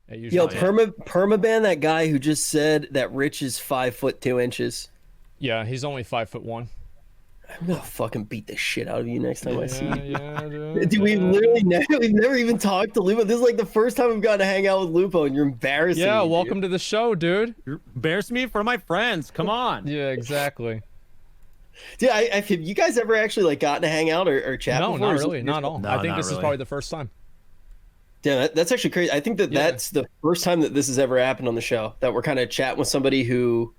It Yo, usually permaban that guy who just said that Rich is 5'2". Yeah, he's only 5'1". I'm gonna fucking beat the shit out of you next time I see Yeah, you. yeah, dude. Dude, we've never even talked to Lupo. This is like the first time we've gotten to hang out with Lupo, and you're embarrassing Yeah, me, welcome dude. to the show, dude. You're embarrassing me for my friends. Come on. Yeah, exactly. Dude, have you guys ever actually like gotten to hang out or chat No, before? not Or is this really, not at all. No, I think not this is really. probably the first time. Damn, that's actually crazy. I think that Yeah. that's the first time that this has ever happened on the show, that we're kind of chatting with somebody who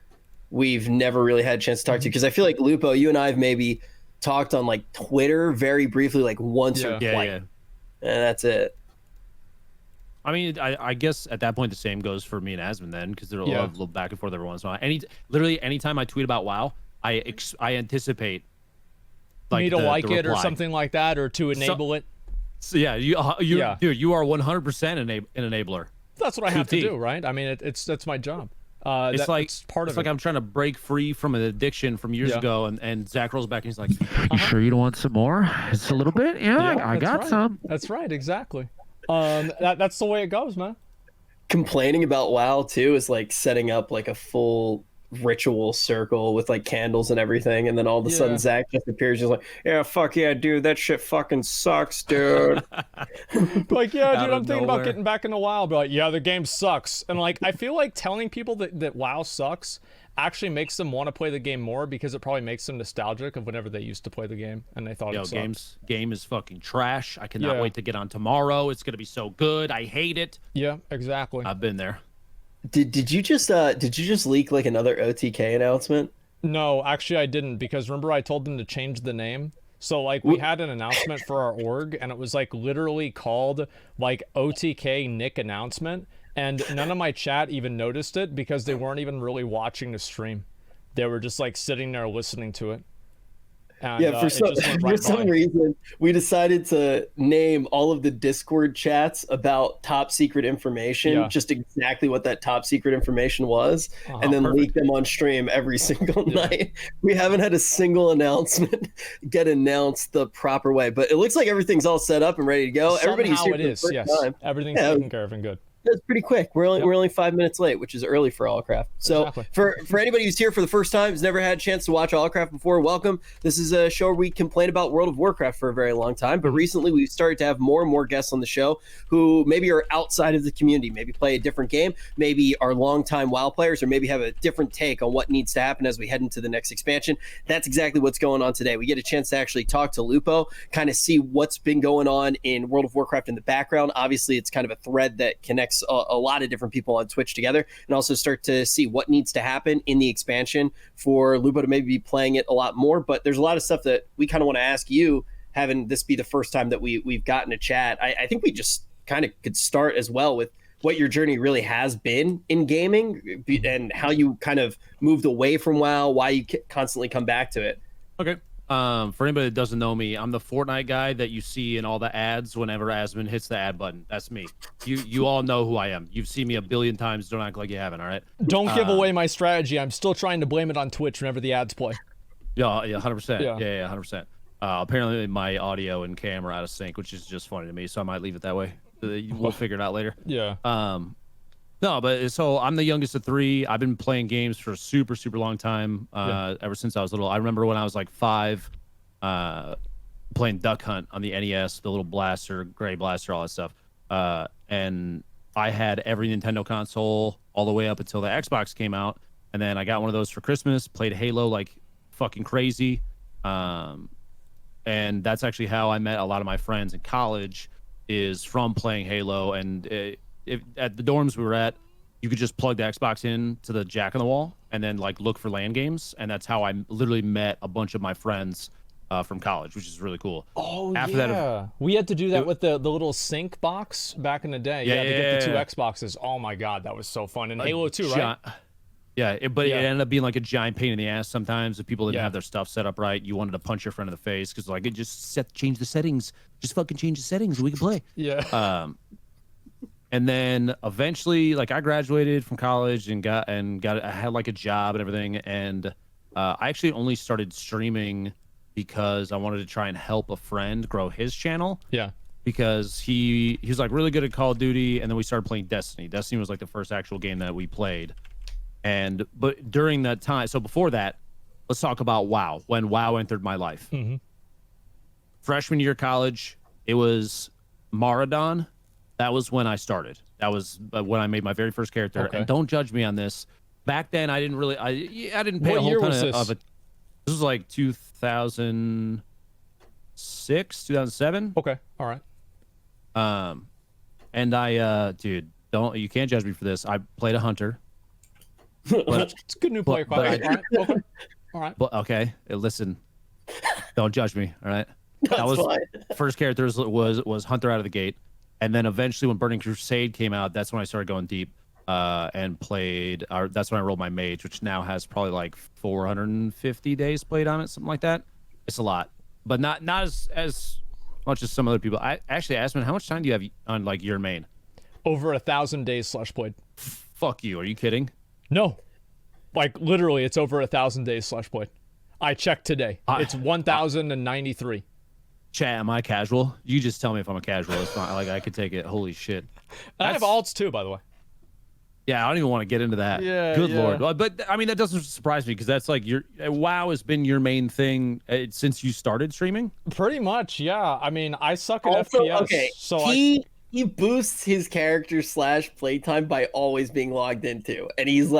we've never really had a chance to talk to. Because I feel like Lupo, you and I have maybe talked on like Twitter very briefly, like once or Yeah. twice, Yeah. and that's it. I mean, I guess at that point the same goes for me and Asmon then, because they're a Yeah. little back and forth every once in a while. Literally anytime I tweet about WoW, I anticipate Me to the like it or reply. something like that, or to enable it. So yeah, Yeah. dude, you are 100% an enabler. That's what I have to 2T. do, right? I mean, that's my job. It's part it's of like it. I'm trying to break free from an addiction from years Yeah. ago, and Zach rolls back and he's like, You sure you don't want some more? It's a little bit? Yeah, I that's got right. some. That's right, exactly. That's the way it goes, man. Complaining about WoW too is like setting up like a full ritual circle with like candles and everything, and then all of a sudden Yeah. Zach just appears, just like, yeah, fuck yeah, dude, that shit fucking sucks, dude. Like, yeah, Out dude, of I'm thinking about nowhere. getting back into WoW. But like, yeah, the game sucks. And like, I feel like telling people that WoW sucks actually makes them want to play the game more, because it probably makes them nostalgic of whenever they used to play the game and they thought yo, it sucked. game is fucking trash. I cannot Yeah. wait to get on tomorrow. It's gonna be so good. I hate it. Yeah, exactly. I've been there. Did you just leak like another OTK announcement? No, actually I didn't, because remember I told them to change the name? So like we had an announcement for our org, and it was like literally called like OTK Nick announcement, and none of my chat even noticed it because they weren't even really watching the stream. They were just like sitting there listening to it. And, Yeah, for it some, just went for right some by. reason, we decided to name all of the Discord chats about top secret information, Yeah. just exactly what that top secret information was, and then perfect. leak them on stream every single night. We haven't had a single announcement get announced the proper way, but it looks like everything's all set up and ready to go. Everybody's Somehow here it for the is, first yes. time. Everything's Yeah. taken care of and good. That's pretty quick. We're only 5 minutes late, which is early for Allcraft. So Exactly. for anybody who's here for the first time, who's never had a chance to watch Allcraft before, welcome. This is a show where we complain about World of Warcraft for a very long time, but recently we've started to have more and more guests on the show who maybe are outside of the community, maybe play a different game, maybe are longtime WoW players, or maybe have a different take on what needs to happen as we head into the next expansion. That's exactly what's going on today. We get a chance to actually talk to Lupo, kind of see what's been going on in World of Warcraft in the background. Obviously, it's kind of a thread that connects a lot of different people on Twitch together, and also start to see what needs to happen in the expansion for Lupo to maybe be playing it a lot more. But there's a lot of stuff that we kind of want to ask you, having this be the first time that we've gotten a chat. I think we just kind of could start as well with what your journey really has been in gaming, and how you kind of moved away from WoW, why you constantly come back to it. Okay. For anybody that doesn't know me, I'm the Fortnite guy that you see in all the ads whenever Asmon hits the ad button. That's me. You all know who I am. You've seen me a billion times. Don't act like you haven't, all right? Don't give away my strategy. I'm still trying to blame it on Twitch whenever the ads play. Yeah, 100%. Yeah. Yeah, 100%. Apparently my audio and camera are out of sync, which is just funny to me, so I might leave it that way. We'll figure it out later. Yeah. No, but so I'm the youngest of three. I've been playing games for a super, super long time, ever since I was little. I remember when I was like 5, playing Duck Hunt on the NES, the little blaster, gray blaster, all that stuff. And I had every Nintendo console all the way up until the Xbox came out. And then I got one of those for Christmas, played Halo like fucking crazy. And that's actually how I met a lot of my friends in college, is from playing Halo. And at the dorms we were at, you could just plug the Xbox in to the jack on the wall and then like look for LAN games. And that's how I literally met a bunch of my friends from college, which is really cool. Oh, After yeah. that, We had to do that with the little sync box back in the day. Yeah, to get the 2 Xboxes. Oh my god, that was so fun. And Halo 2, right? Yeah, it ended up being like a giant pain in the ass sometimes if people didn't Yeah. have their stuff set up right. You wanted to punch your friend in the face because like, it just change the settings. Just fucking change the settings and we can play. Yeah. And then eventually, like, I graduated from college and I had like a job and everything. And I actually only started streaming because I wanted to try and help a friend grow his channel. Yeah. because he was like really good at Call of Duty, and then we started playing Destiny. Destiny was like the first actual game that we played. But during that time, so before that, let's talk about WoW, when WoW entered my life. Mm-hmm. Freshman year of college, it was Maradon. That was when I started. That was when I made my very first character. Okay. And don't judge me on this. Back then, I didn't really, I didn't pay What a whole year ton was this? of it. This was like 2006, 2007. Okay. All right. And dude, you can't judge me for this. I played a hunter. But, It's a good new player class. All right. Okay. All right. but okay, listen, don't judge me. All right. That's That was fine. first character was hunter out of the gate, and then eventually when Burning Crusade came out, that's when I started going deep. And played. That's when I rolled my mage, which now has probably like 450 days played on it, something like that. It's a lot, but not as much as some other people. I actually asked him, how much time do you have on like your main? Over 1,000 days /played. Fuck you. Are you kidding? No, like literally, it's over 1,000 days /played. I checked today. It's 1,093. Chat, am I casual? You just tell me if I'm a casual. It's not like I could take it. Holy shit. And I have alts too, by the way. Yeah, I don't even want to get into that. Yeah, Good yeah. Lord. Well, but I mean, that doesn't surprise me because that's like WoW has been your main thing since you started streaming. Pretty much, yeah. I mean, I suck at Also, FPS, okay, so he boosts his character / playtime by always being logged into, and he's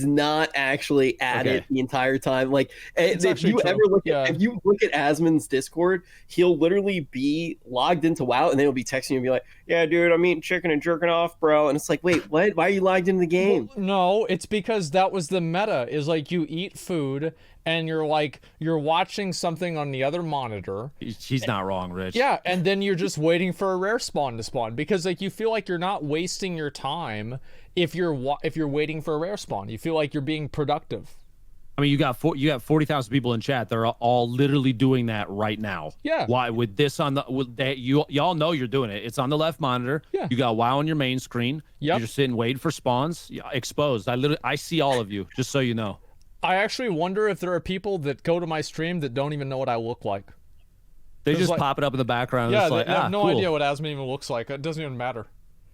not actually at it the entire time. Like, if actually you true. ever look Yeah. if you look at Asmon's Discord, he'll literally be logged into WoW, and then he'll be texting you and be like, "Yeah, dude, I'm eating chicken and jerking off, bro." And it's like, wait, what? Why are you logged into the game? Well, no, it's because that was the meta. Is like you eat food and you're watching something on the other monitor. He's not wrong, Rich. Yeah, and then you're just waiting for a rare spawn to spawn because like you feel like you're not wasting your time if you're waiting for a rare spawn. You feel like you're being productive. I mean, you got 40,000 people in chat. They're all literally doing that right now. Yeah. Why with this on the y'all know you're doing it. It's on the left monitor. Yeah. You got WoW on your main screen. Yep. You're just sitting waiting for spawns. Yeah, exposed. I see all of you. Just so you know. I actually wonder if there are people that go to my stream that don't even know what I look like. They It's just like- pop it up in the background. Yeah, It's like, they have no cool. idea what Asmon even looks like. It doesn't even matter.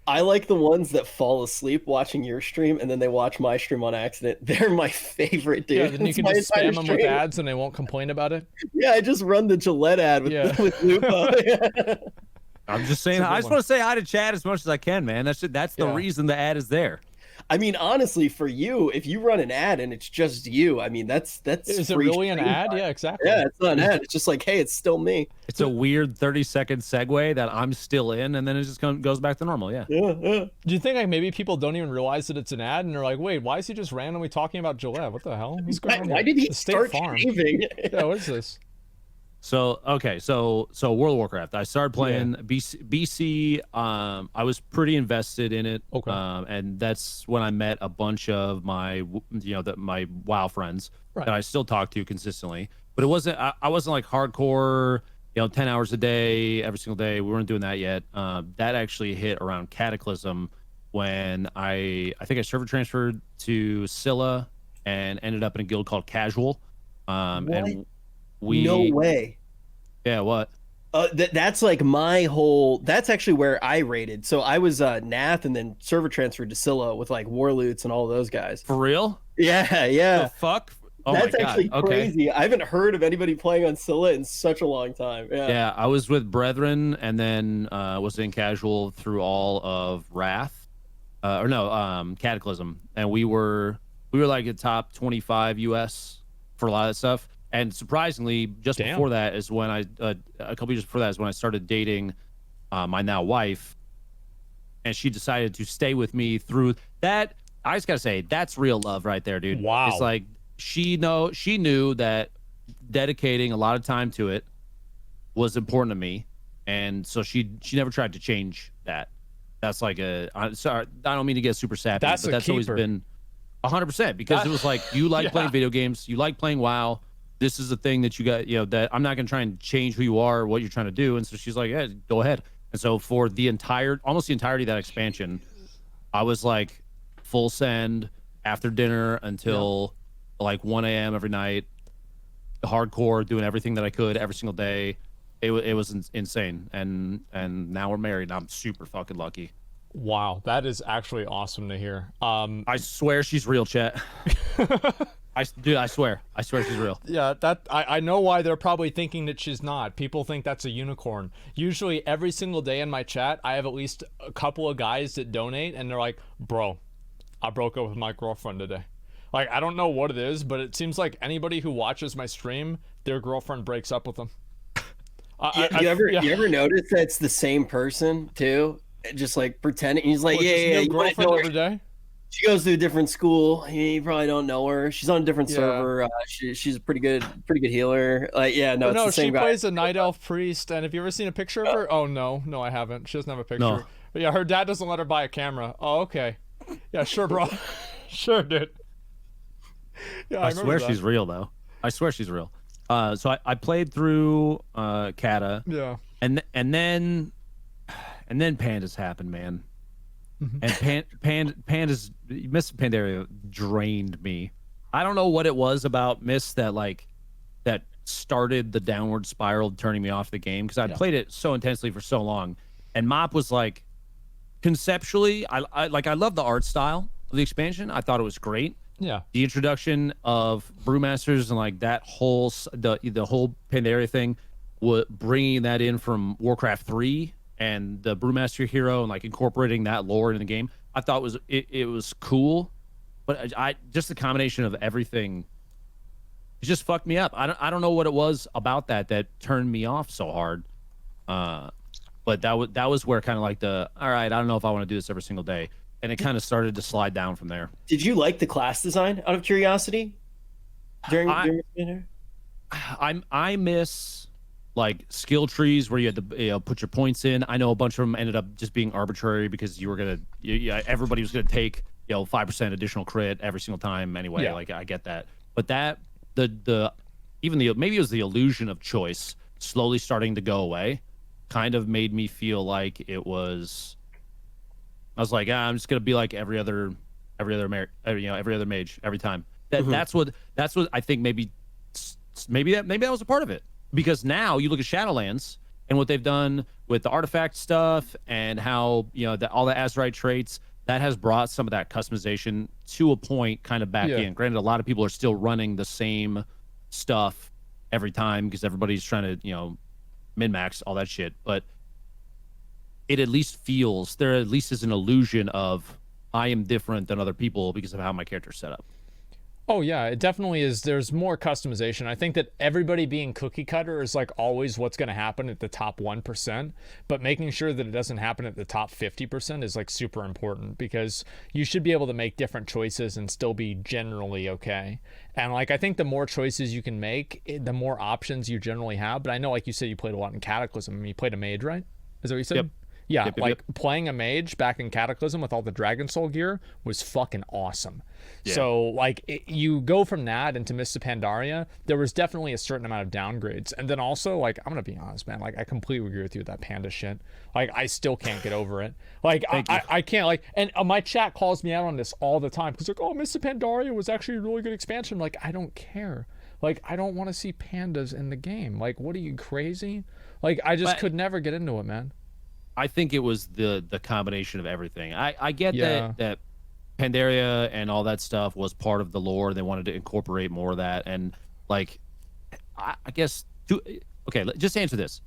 I like the ones that fall asleep watching your stream and then they watch my stream on accident. They're my favorite, dude. Yeah, then you It's can my just entire spam them with stream. ads and they won't complain about it. Yeah, I just run the Gillette ad with, Yeah. with Lupo. I'm just saying. It's a good I just one. want to say hi to chat as much as I can, man. That's the Yeah. reason the ad is there. I mean, honestly, for you, if you run an ad and it's just you, I mean, that's Is it free really an stream ad? time. Yeah, exactly. Yeah, it's not an ad. It's just like, hey, it's still me. It's a weird 30-second segue that I'm still in, and then it just goes back to normal. Yeah. Yeah. Do you think like maybe people don't even realize that it's an ad and they're like, wait, why is he just randomly talking about Gillette? What the hell? What's going on Why here? did he The State start Farm. shaving? Yeah, what is this? So okay, so World of Warcraft. I started playing BC. I was pretty invested in it. Okay. And that's when I met a bunch of my my WoW friends Right. that I still talk to consistently. But it wasn't. I wasn't like hardcore. 10 hours a day every single day. We weren't doing that yet. That actually hit around Cataclysm when I think I server transferred to Scylla and ended up in a guild called Casual. And we No way. Yeah, what? That's like my whole. That's actually where I rated. So I was Nath and then server transferred to Scylla with like Warloots and all those guys. For real? Yeah, yeah. The fuck? Oh That's my god. actually Okay. crazy. I haven't heard of anybody playing on Scylla in such a long time. Yeah. Yeah, I was with Brethren and then was in Casual through all of Wrath. Cataclysm. And we were like a top 25 US for a lot of that stuff. And surprisingly, just Damn. before that is when a couple years before that is when I started dating my now wife, and she decided to stay with me through that. I just gotta say, that's real love right there, dude. Wow. It's like she knew that dedicating a lot of time to it was important to me, and so she never tried to change that. That's like sorry, I don't mean to get super sappy, That's but a that's always keeper. been 100% because it was like you like Yeah. playing video games, you like playing WoW. This is the thing that you got, that I'm not going to try and change who you are or what you're trying to do. And so she's like, yeah, go ahead. And so for almost the entirety of that expansion, I was like full send after dinner until like 1 a.m. every night, hardcore, doing everything that I could every single day. it was insane. And now we're married. And I'm super fucking lucky. Wow, that is actually awesome to hear. I swear she's real, chat. I swear she's real. Yeah, that I know why they're probably thinking that she's not. People think that's a unicorn. Usually every single day in my chat, I have at least a couple of guys that donate, and they're like, bro, I broke up with my girlfriend today. Like, I don't know what it is, but it seems like anybody who watches my stream, their girlfriend breaks up with them. You ever notice that it's the same person too? Just like pretending. He's like, yeah, you might know her. Every day? She goes to a different school. You probably don't know her. She's on a different server. She's a pretty good healer. Like, yeah, no, it's the same guy. She plays a night elf priest. And have you ever seen a picture of her? Oh no, I haven't. She doesn't have a picture. No. But yeah, her dad doesn't let her buy a camera. Oh, okay. Yeah, sure, bro. Sure, dude. Yeah, I swear she's real though. I swear she's real. So I played through Kata. Yeah. And then Pandas happened, man. And Pandas, Miss Pandaria drained me. I don't know what it was about Miss that started the downward spiral, turning me off the game, because I'd played it so intensely for so long. And Mop was like, conceptually, I love the art style of the expansion. I thought it was great. Yeah. The introduction of brewmasters and like that whole the whole Pandaria thing, bringing that in from Warcraft 3 and the brewmaster hero and like incorporating that lore in the game, I thought it was cool. But I just the combination of everything, it just fucked me up. I don't know what it was about that turned me off so hard. But that was where kind of like all right, I don't know if I want to do this every single day. And it kind of started to slide down from there. Did you like the class design out of curiosity? I miss like skill trees where you had to put your points in. I know a bunch of them ended up just being arbitrary because you were everybody was gonna take 5% additional crit every single time anyway. Yeah. Like I get that, but that maybe it was the illusion of choice slowly starting to go away, kind of made me feel like it was. I was like, I'm just gonna be like every other mage every time. That's what I think. Maybe that was a part of it, because now you look at Shadowlands and what they've done with the artifact stuff and how all the Azerite traits that has brought some of that customization to a point kind of back in. Granted, a lot of people are still running the same stuff every time because everybody's trying to min-max all that shit, but it at least feels there at least is an illusion of I am different than other people because of how my character's set up. Oh yeah, it definitely is. There's more customization. I think that everybody being cookie cutter is like always what's going to happen at the top 1%, but making sure that it doesn't happen at the top 50% is like super important, because you should be able to make different choices and still be generally okay. And like, I think the more choices you can make, the more options you generally have. But I know, like you said, you played a lot in Cataclysm. I mean, you played a mage, right? Is that what you said? Yep. Yeah, playing a mage back in Cataclysm with all the Dragon Soul gear was fucking awesome. Yeah. So, like, you go from that into Mists of Pandaria, there was definitely a certain amount of downgrades. And then also, like, I'm going to be honest, man, like, I completely agree with you with that panda shit. Like, I still can't get over it. Like, I can't, like, and my chat calls me out on this all the time, because, like, oh, Mists of Pandaria was actually a really good expansion. I'm like, I don't care. Like, I don't want to see pandas in the game. Like, what are you, crazy? Like, I just could never get into it, man. I think it was the combination of everything. I get that Pandaria and all that stuff was part of the lore. They wanted to incorporate more of that, and like, I guess just answer this: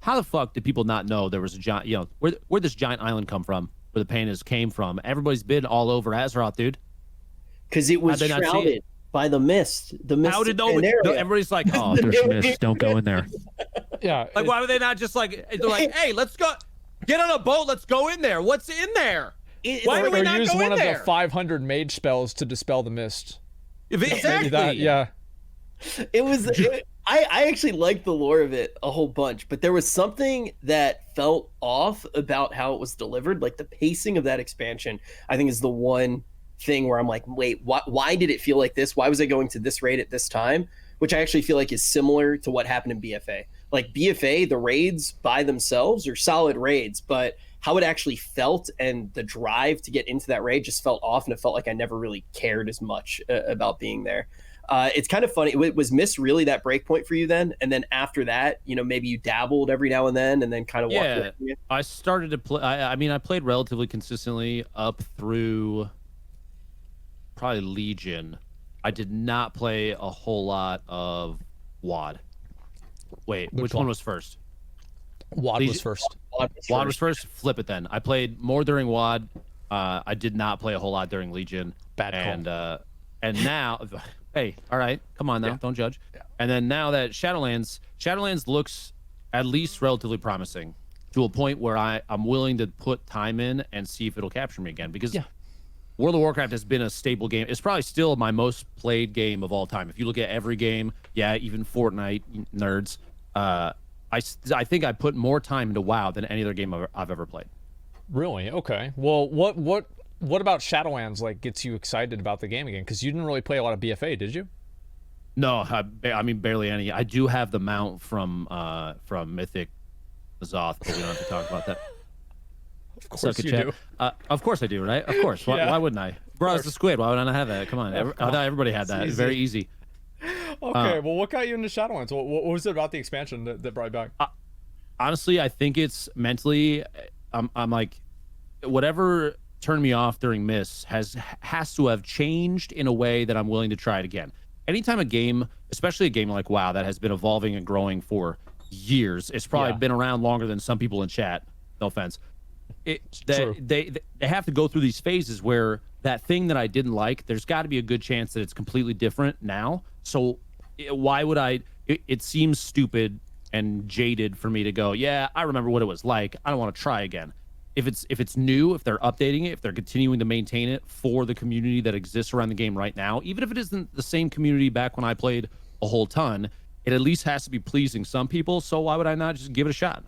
how the fuck did people not know there was a giant? Where this giant island come from? Where the pandas came from? Everybody's been all over Azeroth, dude. Because it was shrouded by the mist. The mist. How did everybody's like, oh, there's mist. Don't go in there. Yeah. Like, why would they not just like? They're like, hey, let's go. Get on a boat. Let's go in there. What's in there? Why do we not use go one in of there? the 500 mage spells to dispel the mist. Exactly. Yeah. It was. I actually liked the lore of it a whole bunch, but there was something that felt off about how it was delivered. Like the pacing of that expansion, I think, is the one thing where I'm like, wait, why did it feel like this? Why was I going to this raid at this time? Which I actually feel like is similar to what happened in BFA. Like BFA, the raids by themselves are solid raids, but how it actually felt and the drive to get into that raid just felt off, and it felt like I never really cared as much about being there. It's kind of funny. Was Miss really that break point for you then? And then after that, maybe you dabbled every now and then kind of walked away from it? I started to play. I mean, I played relatively consistently up through probably Legion. I did not play a whole lot of WoD. Wait, which one was first? WoD was first. WoD was first. Flip it then. I played more during WoD. I did not play a whole lot during Legion. Bad call. And now, hey, all right, come on now, don't judge. Yeah. And then now that Shadowlands looks at least relatively promising to a point where I'm willing to put time in and see if it'll capture me again, because World of Warcraft has been a staple game. It's probably still my most played game of all time. If you look at every game, even Fortnite nerds, I think I put more time into WoW than any other game I've ever played. Really? Okay. Well, what about Shadowlands gets you excited about the game again? Because you didn't really play a lot of BFA, did you? No, I mean barely any. I do have the mount from Mythic Zoth, but we don't have to talk about that. Of course you do. Of course I do, right? Of course. Why wouldn't I? Bro, it's the squid. Why would I not have that? Come on. I thought everybody had that. It's very easy. Okay, well, what got you into Shadowlands? What was it about the expansion that brought you back? Honestly, I think it's mentally. I'm like, whatever turned me off during Miss has to have changed in a way that I'm willing to try it again. Anytime a game, especially a game like WoW that has been evolving and growing for years, it's probably been around longer than some people in chat. No offense. They have to go through these phases where that thing that I didn't like, there's got to be a good chance that it's completely different now. So why would I? It seems stupid and jaded for me to go, yeah, I remember what it was like. I don't want to try again. If it's new, if they're updating it, if they're continuing to maintain it for the community that exists around the game right now, even if it isn't the same community back when I played a whole ton, it at least has to be pleasing some people. So why would I not just give it a shot?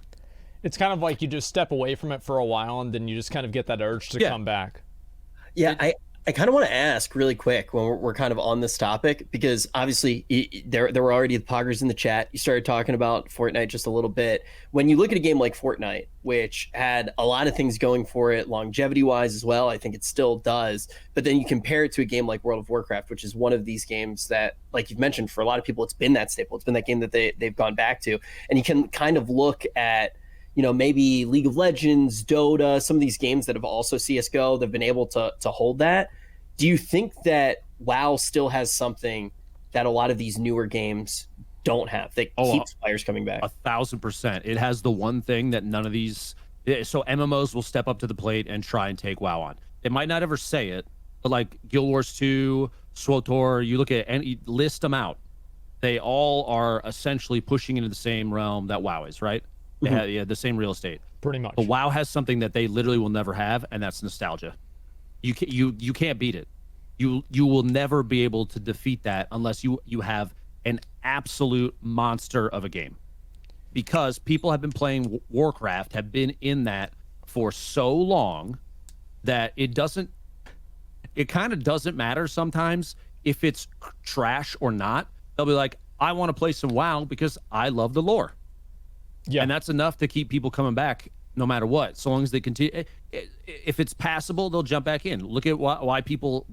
It's kind of like you just step away from it for a while and then you just kind of get that urge to come back. Yeah, I kind of want to ask really quick when we're kind of on this topic, because obviously there were already the poggers in the chat. You started talking about Fortnite just a little bit. When you look at a game like Fortnite, which had a lot of things going for it longevity-wise as well, I think it still does. But then you compare it to a game like World of Warcraft, which is one of these games that, like you've mentioned, for a lot of people, it's been that staple. It's been that game that they've gone back to. And you can kind of look at, maybe League of Legends, Dota, some of these games that have also CSGO, they've been able to hold that. Do you think that WoW still has something that a lot of these newer games don't have that keeps players coming back? 1,000%. It has the one thing that none of these. So MMOs will step up to the plate and try and take WoW on. They might not ever say it, but like Guild Wars 2, SWTOR, you look at and you list them out. They all are essentially pushing into the same realm that WoW is, right? They have the same real estate. Pretty much. But WoW has something that they literally will never have, and that's nostalgia. You can't beat it. You will never be able to defeat that unless you have an absolute monster of a game. Because people have been playing Warcraft, have been in that for so long that it kind of doesn't matter sometimes if it's trash or not. They'll be like, I want to play some WoW because I love the lore. Yeah. And that's enough to keep people coming back no matter what. So long as they continue, if it's passable, they'll jump back in. Look at why people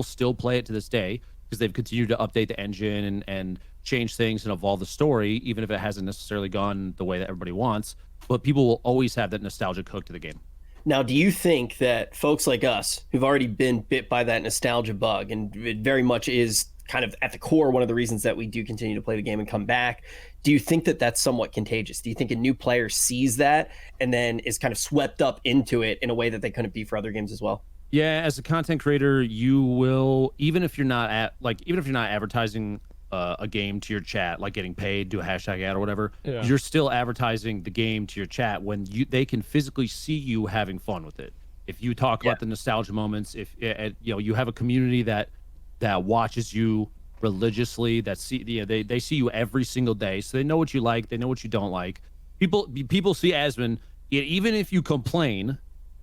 still play it to this day because they've continued to update the engine and change things and evolve the story, even if it hasn't necessarily gone the way that everybody wants. But people will always have that nostalgic hook to the game. Now, do you think that folks like us who've already been bit by that nostalgia bug, and it very much is kind of at the core one of the reasons that we do continue to play the game and come back, do you think that that's somewhat contagious? Do you think a new player sees that and then is kind of swept up into it in a way that they couldn't be for other games as well? Yeah, as a content creator, you will, even if you're not advertising a game to your chat, like getting paid, do a hashtag ad or whatever, you're still advertising the game to your chat when they can physically see you having fun with it. If you talk about the nostalgia moments, if you have a community that watches you religiously, that they see you every single day, so they know what you like, they know what you don't like. People see Asmon, even if you complain,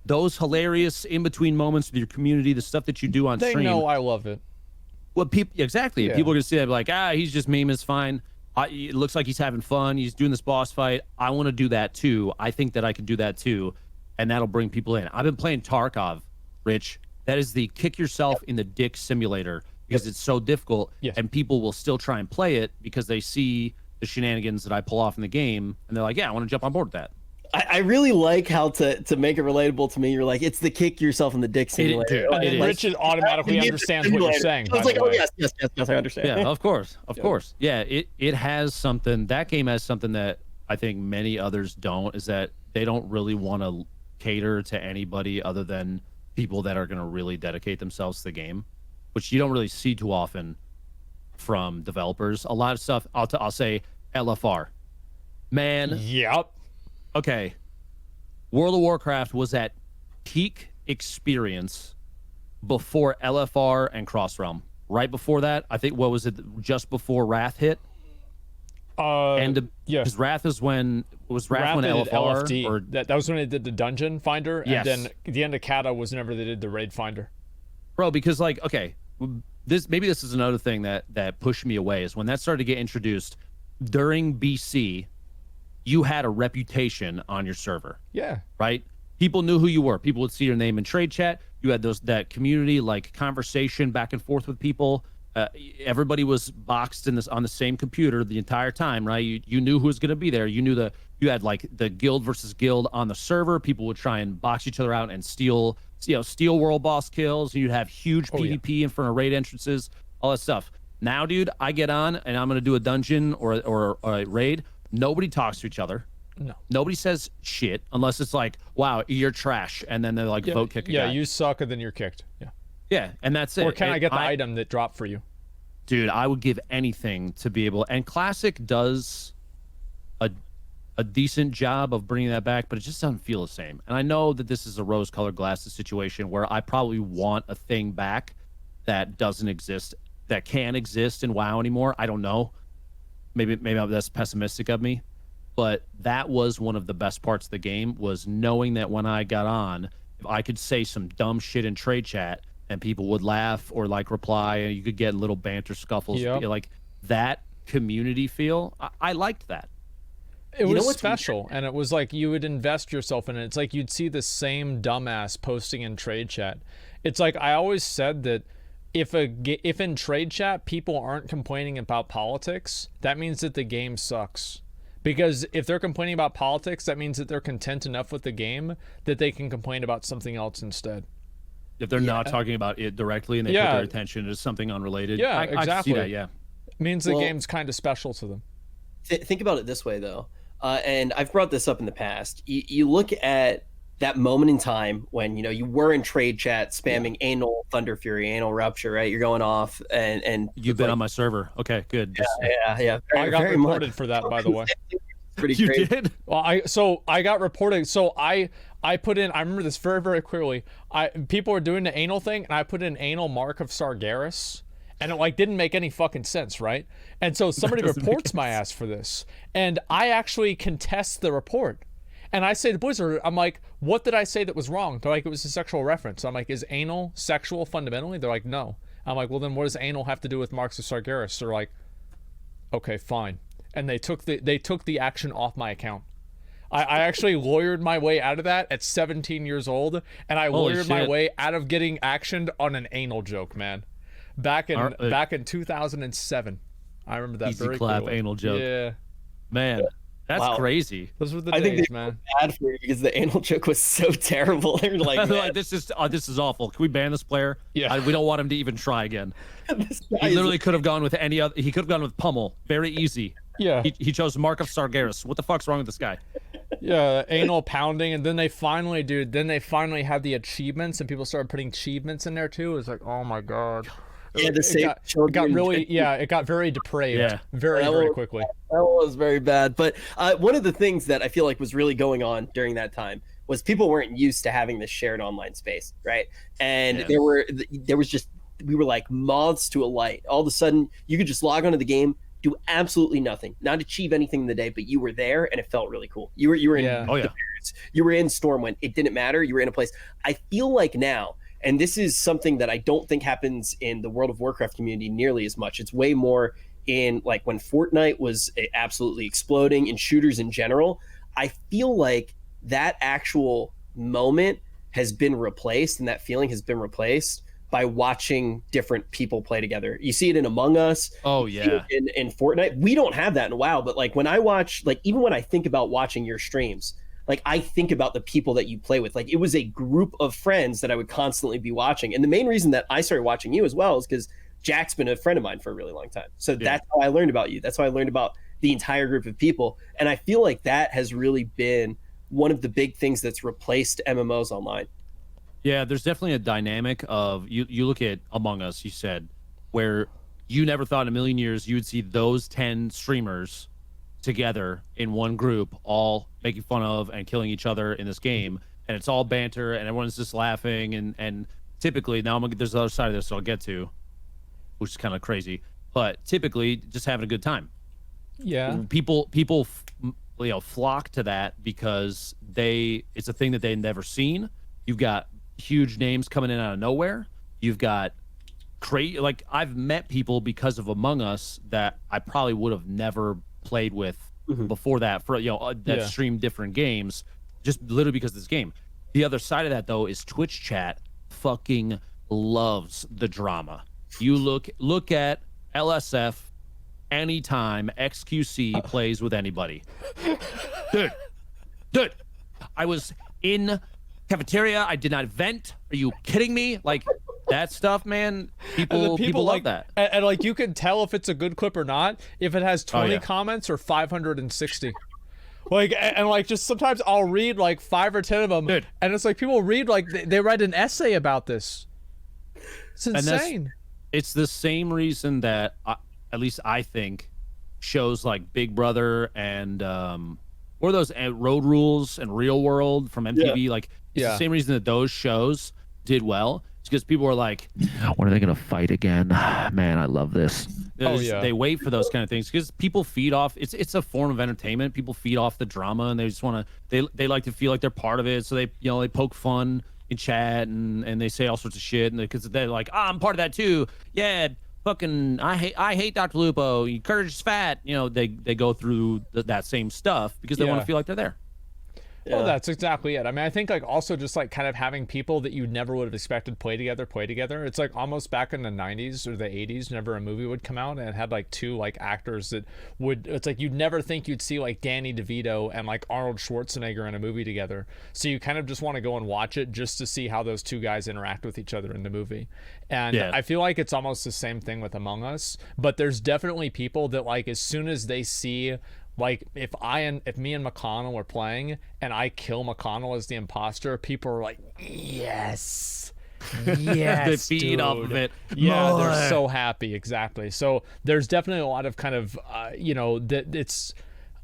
those hilarious in between moments with your community, the stuff that you do on stream. They know I love it. Well, people exactly. Yeah. People are gonna see that like, he's just meme, it's fine. It looks like he's having fun. He's doing this boss fight. I want to do that too. I think that I can do that too, and that'll bring people in. I've been playing Tarkov, Rich. That is the kick yourself in the dick simulator because it's so difficult, Yes. and people will still try and play it because they see the shenanigans that I pull off in the game, and they're like, yeah, I want to jump on board with that. I really like how to make it relatable to me. You're like, it's the kick yourself in the dick simulator. dude, it is. Richard automatically understands what you're saying. I was by like, the oh way. yes, I understand. Yeah, of course. Yeah, it has something. That game has something that I think many others don't, is that they don't really want to cater to anybody other than people that are going to really dedicate themselves to the game, which you don't really see too often from developers. A lot of stuff, I'll say LFR. Man, Yep. okay. World of Warcraft was at peak experience before LFR and Crossrealm. Right before that, I think, what was it, just before Wrath hit? Yeah. Because Wrath is when Wrath when they did LFR LFD. or That was when they did the dungeon finder, Yes. and then the end of Kata was whenever they did the raid finder. bro, because like, okay, this is another thing that pushed me away, is when that started to get introduced during BC, you had a reputation on your server, Yeah. right? People knew who you were. People would see your name in trade chat. You had that community like conversation back and forth with people. Everybody was boxed on the same computer the entire time, right? You knew who was going to be there. You had like the guild versus guild on the server. People would try and box each other out and steal world boss kills. You'd have huge PvP in front of raid entrances, all that stuff. Now, dude, I get on and I'm going to do a dungeon or a raid. Nobody talks to each other. No. Nobody says shit unless it's like, wow, you're trash. And then they're like, vote kick a guy. Yeah, you suck, and then you're kicked. Yeah. Yeah, and that's it. Or can I get the I item that dropped for you? Dude, I would give anything to be able, and Classic does a decent job of bringing that back, but it just doesn't feel the same. And I know that this is a rose-colored glasses situation where I probably want a thing back that doesn't exist, that can't exist in WoW anymore. I don't know. Maybe that's pessimistic of me, but that was one of the best parts of the game, was knowing that when I got on, if I could say some dumb shit in trade chat and people would laugh or like reply, and you could get little banter scuffles. Yep. Like that community feel, I liked that. It You know was what's special, and it was like you would invest yourself in it. It's like you'd see the same dumbass posting in trade chat. It's like I always said that if in trade chat people aren't complaining about politics, that means that the game sucks. Because if they're complaining about politics, that means that they're content enough with the game that they can complain about something else instead. If they're not talking about it directly and they put their attention to something unrelated. Yeah, I exactly. see that, yeah. It means the Well- game's kind of special to them. Think about it this way, though, and I've brought this up in the past. You look at that moment in time when you were in trade chat spamming anal thunder fury, anal rupture, right? You're going off, and You've been on my server. Okay, good. yeah. I got very reported much. for that, by the way. Pretty You crazy. did? Well, I got reported. So I put in. I remember this very, very clearly. People were doing the anal thing, and I put in anal mark of Sargeras, and it like didn't make any fucking sense, right? And so somebody reports my ass for this, and I actually contest the report. And I say to Blizzard, I'm like, what did I say that was wrong? They're like, it was a sexual reference. I'm like, is anal sexual fundamentally? They're like, no. I'm like, well, then what does anal have to do with marks of Sargeras? They're like, okay, fine. And they took the action off my account. I actually lawyered my way out of that at 17 years old, and I Holy lawyered my shit. way out of getting actioned on an anal joke, man. Back in 2007, I remember that Easy very clap clearly. anal joke. Yeah, Man, that's Wow. crazy. those were the I think days, they man. bad for you because the anal joke was so terrible. They were like, They're man, like, this is awful. Can we ban this player? Yeah. We don't want him to even try again. this guy He is- literally could have gone with any other. He could have gone with Pummel. Very easy. Yeah, He chose Mark of Sargeras. What the fuck's wrong with this guy? yeah, anal pounding, and then they finally had the achievements, and people started putting achievements in there too. It was like, oh my god. Yeah, the it same got children. really, yeah, it got very depraved, Yeah. very, That very was- quickly. That was very bad. But one of the things that I feel like was really going on during that time was people weren't used to having this shared online space, right? And Yeah. we were like moths to a light. All of a sudden, you could just log onto the game, do absolutely nothing, not achieve anything in the day, but you were there, and it felt really cool. You were in Yeah. Oh yeah. you were in Stormwind. It didn't matter. You were in a place. I feel like now, and this is something that I don't think happens in the World of Warcraft community nearly as much. It's way more in like when Fortnite was absolutely exploding, in shooters in general. I feel like that actual moment has been replaced, and that feeling has been replaced by watching different people play together. You see it in Among Us. Oh yeah. In Fortnite. We don't have that in WoW, but like when I watch, like even when I think about watching your streams, like I think about the people that you play with. Like it was a group of friends that I would constantly be watching. And the main reason that I started watching you as well is because Jack's been a friend of mine for a really long time. So that's how I learned about you. That's how I learned about the entire group of people. And I feel like that has really been one of the big things that's replaced MMOs online. Yeah, there's definitely a dynamic of you look at Among Us, you said, where you never thought in a million years you would see those 10 streamers together in one group, all making fun of and killing each other in this game. And it's all banter and everyone's just laughing. And typically, now there's the other side of this I'll get to, which is kind of crazy. But typically, just having a good time. Yeah. People flock to that because it's a thing that they've never seen. You've got huge names coming in out of nowhere. You've got like I've met people because of Among Us that I probably would have never played with before that for that stream different games, just literally because of this game. The other side of that though is Twitch chat fucking loves the drama. You look at LSF anytime XQC plays with anybody. Dude, I was in cafeteria. I did not vent. Are you kidding me? Like that stuff, man. People love like that. And like you can tell if it's a good clip or not if it has 20 comments or 560. Like and like just sometimes I'll read like 5 or 10 of them, Dude. and it's like people read like they read an essay about this. It's insane. It's the same reason that at least I think shows like Big Brother and or those Road Rules and Real World from MTV, like it's the same reason that those shows did well. It's because people were like, when are they gonna fight again? Man, I love this. They wait for those kind of things because people feed off. It's a form of entertainment. People feed off the drama, and they just want to. They like to feel like they're part of it. So they they poke fun in chat and they say all sorts of shit, and because they're like, I'm part of that too. Yeah, fucking I hate DrLupo. Courage is fat. They go through that same stuff because they want to feel like they're there. Well, that's exactly it. I mean, I think like also just like kind of having people that you never would have expected play together. It's like almost back in the 90s or the 80s, whenever a movie would come out and it had like 2 like actors that would, it's like you'd never think you'd see like Danny DeVito and like Arnold Schwarzenegger in a movie together. So you kind of just want to go and watch it just to see how those 2 guys interact with each other in the movie. And I feel like it's almost the same thing with Among Us, but there's definitely people that like as soon as they see like if me and McConnell are playing and I kill McConnell as the imposter, people are like, yes, they feed off of it. Yeah, they're so happy. Exactly. So there's definitely a lot of kind of that it's,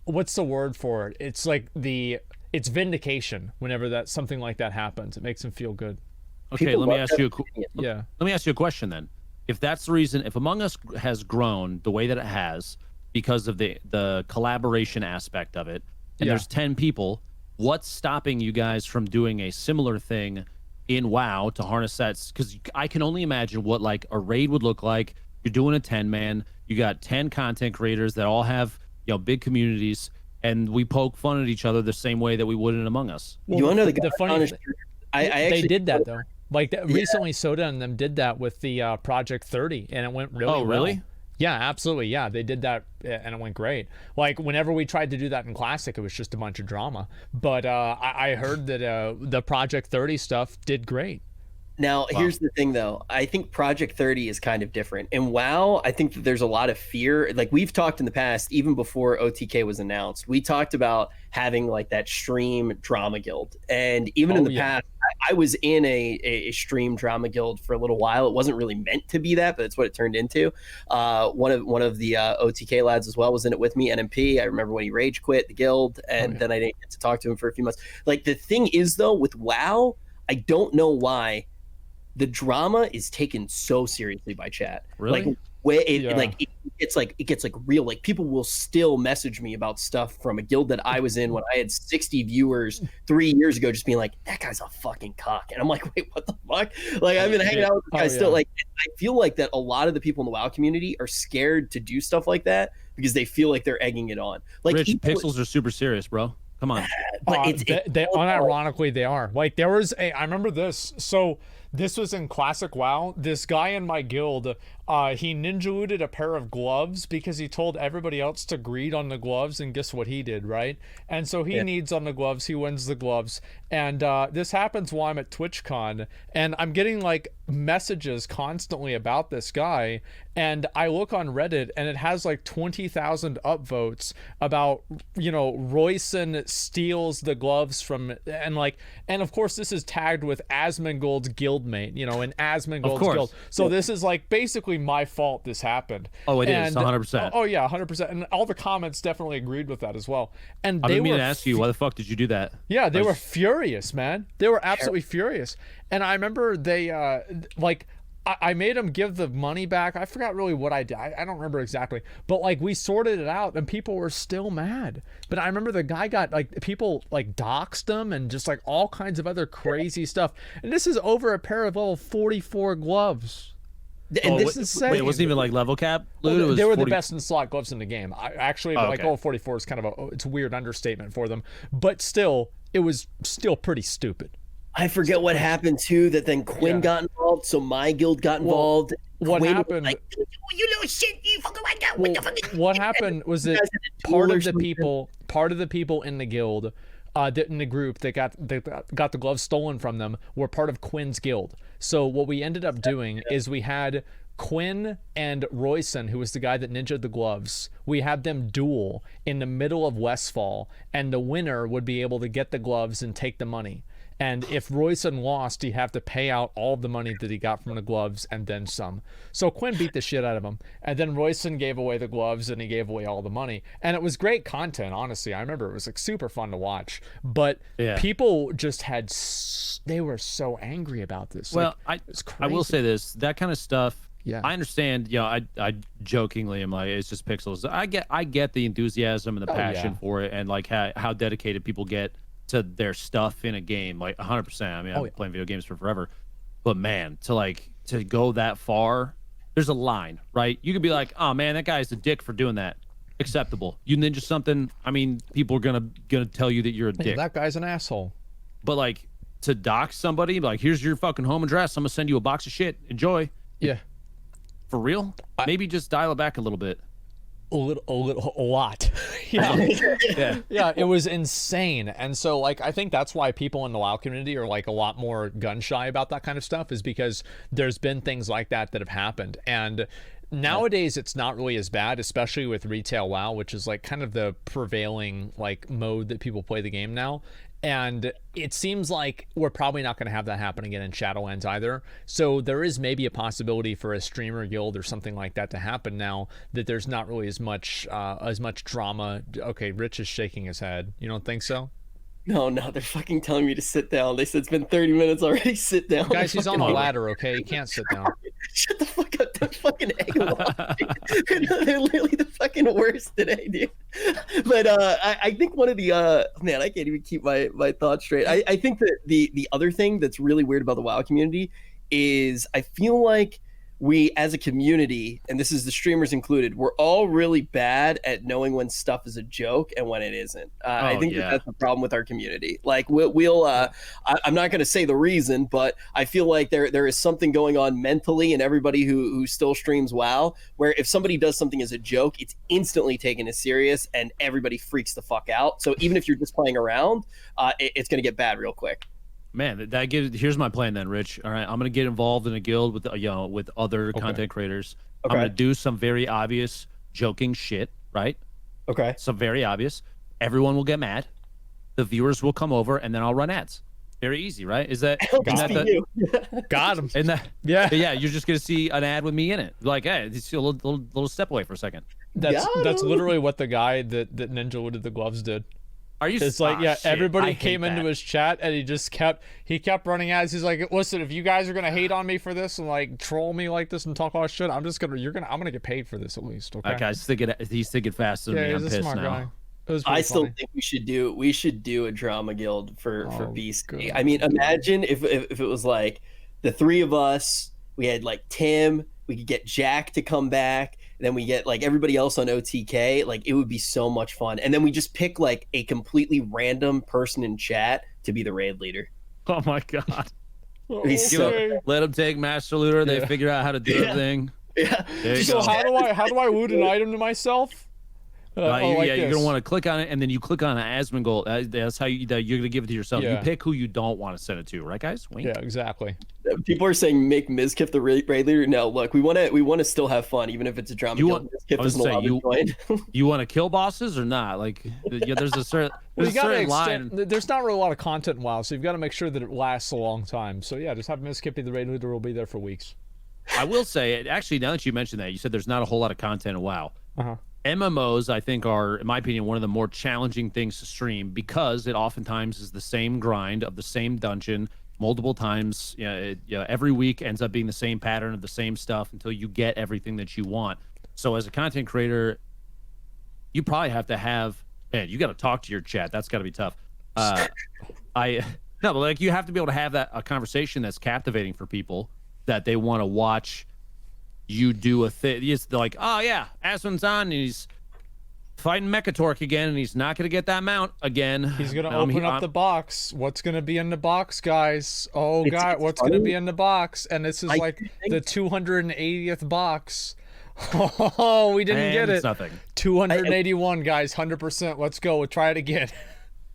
what's the word for it? It's like it's vindication whenever that something like that happens. It makes them feel good. Okay, let me ask you a question then. If that's the reason, if Among Us has grown the way that it has because of the collaboration aspect of it, and there's 10 people, what's stopping you guys from doing a similar thing in WoW to harness that? Because I can only imagine what like a raid would look like. You're doing a 10-man, you got 10 content creators that all have big communities, and we poke fun at each other the same way that we would in Among Us. Well, you want to know the funny thing, they did that though. Like recently, Soda and them did that with the Project 30, and it went really well. Really? Yeah, absolutely. Yeah, they did that, and it went great. Like whenever we tried to do that in Classic, it was just a bunch of drama. But I heard that the Project 30 stuff did great. Now, here's the thing, though. I think Project 30 is kind of different. In WoW, I think that there's a lot of fear. Like we've talked in the past, even before OTK was announced, we talked about having like that stream drama guild. And even in the past, I was in a stream drama guild for a little while. It wasn't really meant to be that, but it's what it turned into. One of the OTK lads as well was in it with me, NMP. I remember when he rage quit the guild, and then I didn't get to talk to him for a few months. Like the thing is, though, with WoW, I don't know why the drama is taken so seriously by chat. Really? Like it gets like real. Like people will still message me about stuff from a guild that I was in when I had 60 viewers 3 years ago, just being like, that guy's a fucking cock. And I'm like, wait, what the fuck? Like I've been hanging out with this guy still. Like I feel like that a lot of the people in the WoW community are scared to do stuff like that because they feel like they're egging it on. Like Rich, pixels are super serious, bro. Come on. But they unironically they are. Like there was I remember this. So This was in Classic WoW. This guy in my guild, he ninja looted a pair of gloves because he told everybody else to greed on the gloves, and guess what he did, right? And so he needs on the gloves, he wins the gloves. And this happens while I'm at TwitchCon, and I'm getting like messages constantly about this guy, and I look on Reddit and it has like 20,000 upvotes about, you know, Royson steals the gloves from, and of course this is tagged with Asmongold's guildmate, you know, in Asmongold's guild. So this is like basically my fault this happened. Oh, it is 100%. Oh yeah, 100%. And all the comments definitely agreed with that as well. And I've they been meaning were to ask you, why the fuck did you do that? Yeah, they were furious, man. They were absolutely furious. And I remember they I made them give the money back. I forgot really what I did. I don't remember exactly. But like we sorted it out and people were still mad. But I remember the guy got like people like doxed him and just like all kinds of other crazy stuff. And this is over a pair of level 44 gloves. And this is insane. Wait, it wasn't even like level cap? Well, they were the best in slot gloves in the game. Like level 44 is kind of it's a weird understatement for them. But still, it was still pretty stupid. I forget what happened too. That then Quinn got involved, so my guild got involved. What Quinn happened? Was like, you little shit! You fucking like that. What the fuck? What happened was that part of the people in the guild, in the group that got the gloves stolen from them, were part of Quinn's guild. So what we ended up doing is we had Quinn and Royson, who was the guy that ninja'd the gloves, we had them duel in the middle of Westfall, and the winner would be able to get the gloves and take the money. And if Royson lost, he'd have to pay out all the money that he got from the gloves and then some. So Quinn beat the shit out of him. And then Royson gave away the gloves and he gave away all the money. And it was great content, honestly. I remember it was like super fun to watch. But people just they were so angry about this. Well, like, I will say this, that kind of stuff, yeah. I understand, you know, I jokingly am like, it's just pixels. I get the enthusiasm and the passion for it, and like how dedicated people get to their stuff in a game, like 100%. I mean, I've been playing video games for forever, but man, to go that far, there's a line, right? You could be like, oh man, that guy's a dick for doing that. Acceptable. You ninja something, I mean, people are gonna tell you that you're a dick. That guy's an asshole. But like to dox somebody, like, here's your fucking home address, I'm gonna send you a box of shit. Enjoy. Yeah. For real? Maybe just dial it back a little bit. A lot. Yeah, it was insane. And so like I think that's why people in the WoW community are like a lot more gun shy about that kind of stuff, is because there's been things like that have happened. And nowadays it's not really as bad, especially with retail WoW, which is like kind of the prevailing like mode that people play the game now. And it seems like we're probably not going to have that happen again in Shadowlands either. So there is maybe a possibility for a streamer guild or something like that to happen now that there's not really as much drama. Okay, Rich is shaking his head. You don't think so? No, they're fucking telling me to sit down. They said it's been 30 minutes already. Sit down. Guys, he's on a ladder, okay? He can't sit down. Shut the fuck up. They're fucking they're literally the fucking worst today, dude. But I think one of the man, I can't even keep my thoughts straight. I think that the other thing that's really weird about the WoW community is I feel like we as a community, and this is the streamers included, we're all really bad at knowing when stuff is a joke and when it isn't. I think that's the problem with our community. Like I'm not going to say the reason, but I feel like there is something going on mentally in everybody who still streams WoW, where if somebody does something as a joke, it's instantly taken as serious and everybody freaks the fuck out. So even if you're just playing around, it's going to get bad real quick. Man, here's my plan then, Rich. All right, I'm gonna get involved in a guild with with other content creators. Okay. I'm gonna do some very obvious joking shit, right? Okay. Some very obvious. Everyone will get mad. The viewers will come over, and then I'll run ads. Very easy, right? Got him. And yeah, you're just gonna see an ad with me in it. Like, hey, it's a little step away for a second. That's literally what the guy that ninja looted the gloves did. Are you? It's like, everybody came into his chat and he kept running ads. He's like, listen, if you guys are gonna hate on me for this and like troll me like this and talk all shit, I'm gonna get paid for this at least. Okay. Okay, he's thinking faster than me. I'm pissed now. I still think we should do a drama guild for BC. I mean, imagine if it was like the three of us, we had like Tim, we could get Jack to come back, and then we get like everybody else on OTK. Like, it would be so much fun. And then we just pick like a completely random person in chat to be the raid leader. Oh my god. Let them take Master Looter. They figure out how to do everything. Yeah. So how do I loot an item to myself? You're gonna want to click on it, and then you click on Asmongold. That's how you're gonna give it to yourself. You pick who you don't want to send it to, right, guys? Wink. Yeah, exactly. People are saying make Mizkif the raid leader. No, look, we want to still have fun, even if it's a drama. You want to kill bosses or not? Like, there's a certain line. There's not really a lot of content in WoW, so you've got to make sure that it lasts a long time. So yeah, just have Mizkif be the raid leader. Will be there for weeks. I will say, actually, now that you mentioned that, you said there's not a whole lot of content in WoW. MMOs, I think, are, in my opinion, one of the more challenging things to stream because it oftentimes is the same grind of the same dungeon multiple times. Every week ends up being the same pattern of the same stuff until you get everything that you want. So as a content creator, you probably have to have, man, you got to talk to your chat. That's got to be tough. But like you have to be able to have a conversation that's captivating for people that they want to watch you do a thing. It's like, oh yeah, Asmon's on and he's fighting Mechatork again and he's not going to get that mount again. He's going to open up the box. What's going to be in the box, guys? Oh god, what's going to be in the box? And this is like the 280th box. Oh, we didn't get it. Nothing. 281 guys, 100%. Let's go. We'll try it again.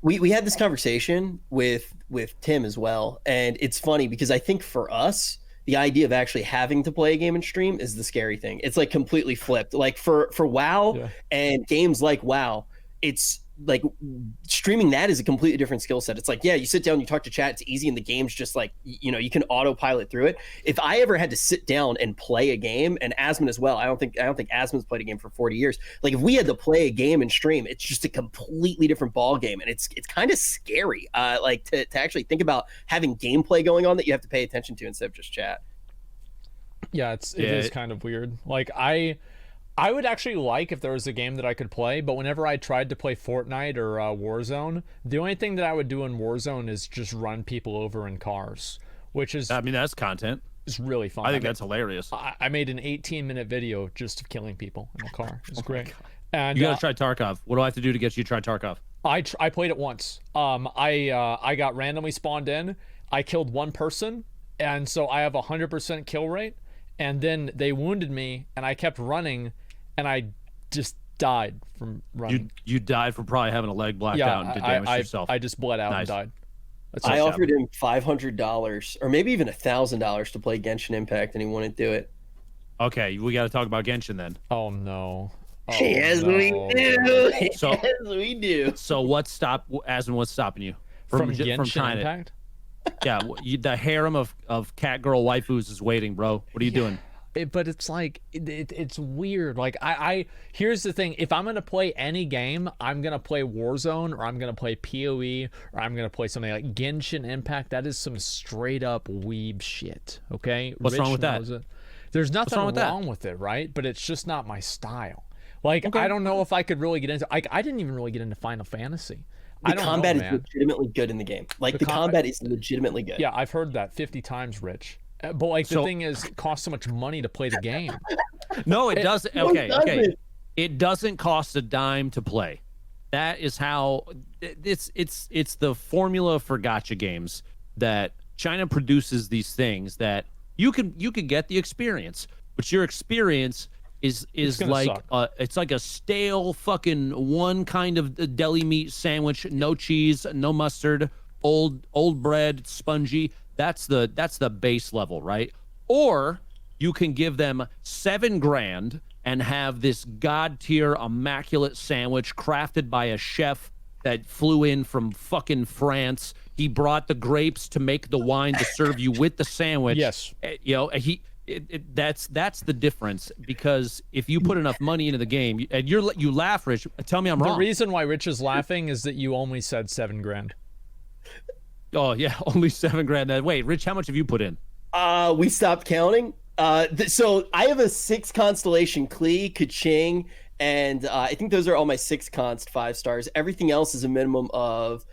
We had this conversation with Tim as well, and it's funny because I think for us, the idea of actually having to play a game and stream is the scary thing. It's like completely flipped. Like for WoW and games like WoW, it's like streaming that is a completely different skill set. It's like, yeah, you sit down, you talk to chat, it's easy, and the game's just like, you can autopilot through it. If I ever had to sit down and play a game, and Asmon as well, I don't think Asmon's played a game for 40 years. Like if we had to play a game and stream, it's just a completely different ball game, and it's kind of scary. Like to actually think about having gameplay going on that you have to pay attention to instead of just chat. Yeah, it is kind of weird. Like I would actually like if there was a game that I could play, but whenever I tried to play Fortnite or Warzone, the only thing that I would do in Warzone is just run people over in cars, which is... I mean, that's content. It's really fun. I think that's hilarious. I made an 18-minute video just of killing people in a car. It's great. And you gotta try Tarkov. What do I have to do to get you to try Tarkov? I played it once. I got randomly spawned in. I killed one person, and so I have 100% kill rate. And then they wounded me, and I kept running, and I just died from running. You died from probably having a leg blacked out and did damage to yourself. I just bled out and died. I offered him $500 or maybe even $1,000 to play Genshin Impact, and he wouldn't do it. Okay, we got to talk about Genshin then. Oh no. Yes, we do. So what's stopping you from Genshin Impact? Yeah, the harem of cat girl waifus is waiting, bro. What are you doing? But it's like it's weird. Like I here's the thing: if I'm gonna play any game, I'm gonna play Warzone, or I'm gonna play PoE, or I'm gonna play something like Genshin Impact. That is some straight up weeb shit. Okay, what's wrong with that? There's nothing wrong with it, right? But it's just not my style. Like I don't know if I could really get into. I didn't even really get into Final Fantasy. The combat is legitimately good in the game. Like the combat is legitimately good. Yeah, I've heard that 50 times, Rich. But like the thing is, it costs so much money to play the game. No, it doesn't. Okay. It doesn't cost a dime to play. That is how it's the formula for gacha games that China produces these things that you can get the experience, but your experience is like it's like a stale fucking one kind of deli meat sandwich, no cheese, no mustard, old bread, spongy. That's the base level, right? Or you can give them $7,000 and have this god tier immaculate sandwich crafted by a chef that flew in from fucking France. He brought the grapes to make the wine to serve you with the sandwich. Yes, that's the difference, because if you put enough money into the game, and you laugh, Rich, tell me I'm wrong. The reason why Rich is laughing is that you only said $7,000. Oh yeah, only $7,000. Wait, Rich, how much have you put in? We stopped counting. So I have a 6 constellation Klee, Kaching, and I think those are all my 6 const 5 stars. Everything else is a minimum of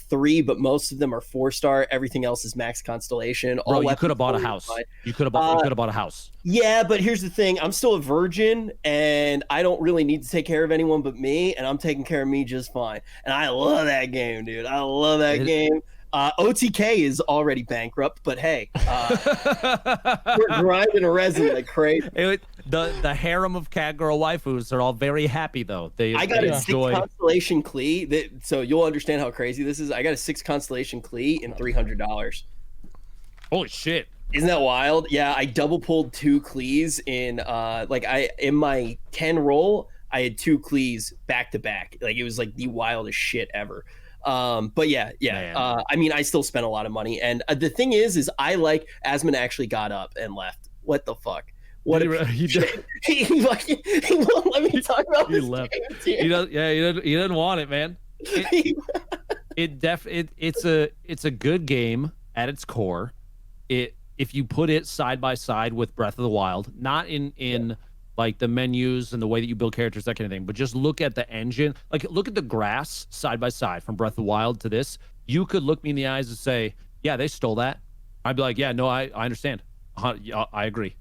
3, but most of them are 4-star. Everything else is max constellation. Bro, you could have bought a house. You could have bought a house. Yeah, but here's the thing: I'm still a virgin, and I don't really need to take care of anyone but me, and I'm taking care of me just fine. And I love that game, dude. I love that game. OTK is already bankrupt, but hey, we're grinding a resin like crazy. The harem of cat girl waifus are all very happy though. I got a 6 constellation Klee. So you'll understand how crazy this is. I got a 6 constellation Klee in $300. Holy shit! Isn't that wild? Yeah, I double pulled 2 Klees in in my 10 roll. I had 2 Klees back to back. Like it was like the wildest shit ever. But yeah. I mean, I still spent a lot of money, and the thing is I like Asmon actually got up and left. What the fuck? What he won't let me talk about he this left. game, He doesn't want it, man. It's a good game at its core. If you put it side by side with Breath of the Wild, not in like the menus and the way that you build characters, that kind of thing, but just look at the engine. Like look at the grass side by side from Breath of the Wild to this. You could look me in the eyes and say, yeah, they stole that. I'd be like, yeah, no, I understand. I agree.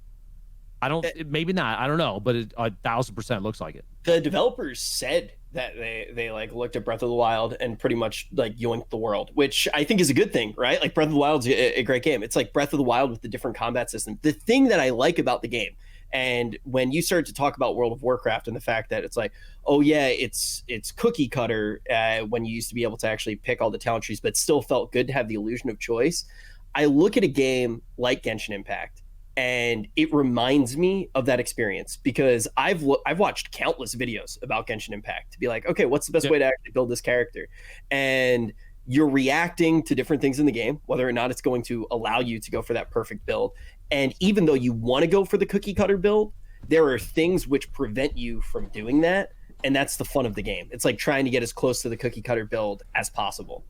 I don't, maybe not. I don't know, but it 1,000% looks like it. The developers said that they like looked at Breath of the Wild and pretty much like yoinked the world, which I think is a good thing, right? Like Breath of the Wild's a great game. It's like Breath of the Wild with the different combat system. The thing that I like about the game, and when you start to talk about World of Warcraft and the fact that it's like, oh yeah, it's cookie cutter when you used to be able to actually pick all the talent trees, but still felt good to have the illusion of choice. I look at a game like Genshin Impact, and it reminds me of that experience because I've watched countless videos about Genshin Impact to be like, okay, what's the best way to actually build this character? And you're reacting to different things in the game, whether or not it's going to allow you to go for that perfect build. And even though you want to go for the cookie cutter build, there are things which prevent you from doing that. And that's the fun of the game. It's like trying to get as close to the cookie cutter build as possible.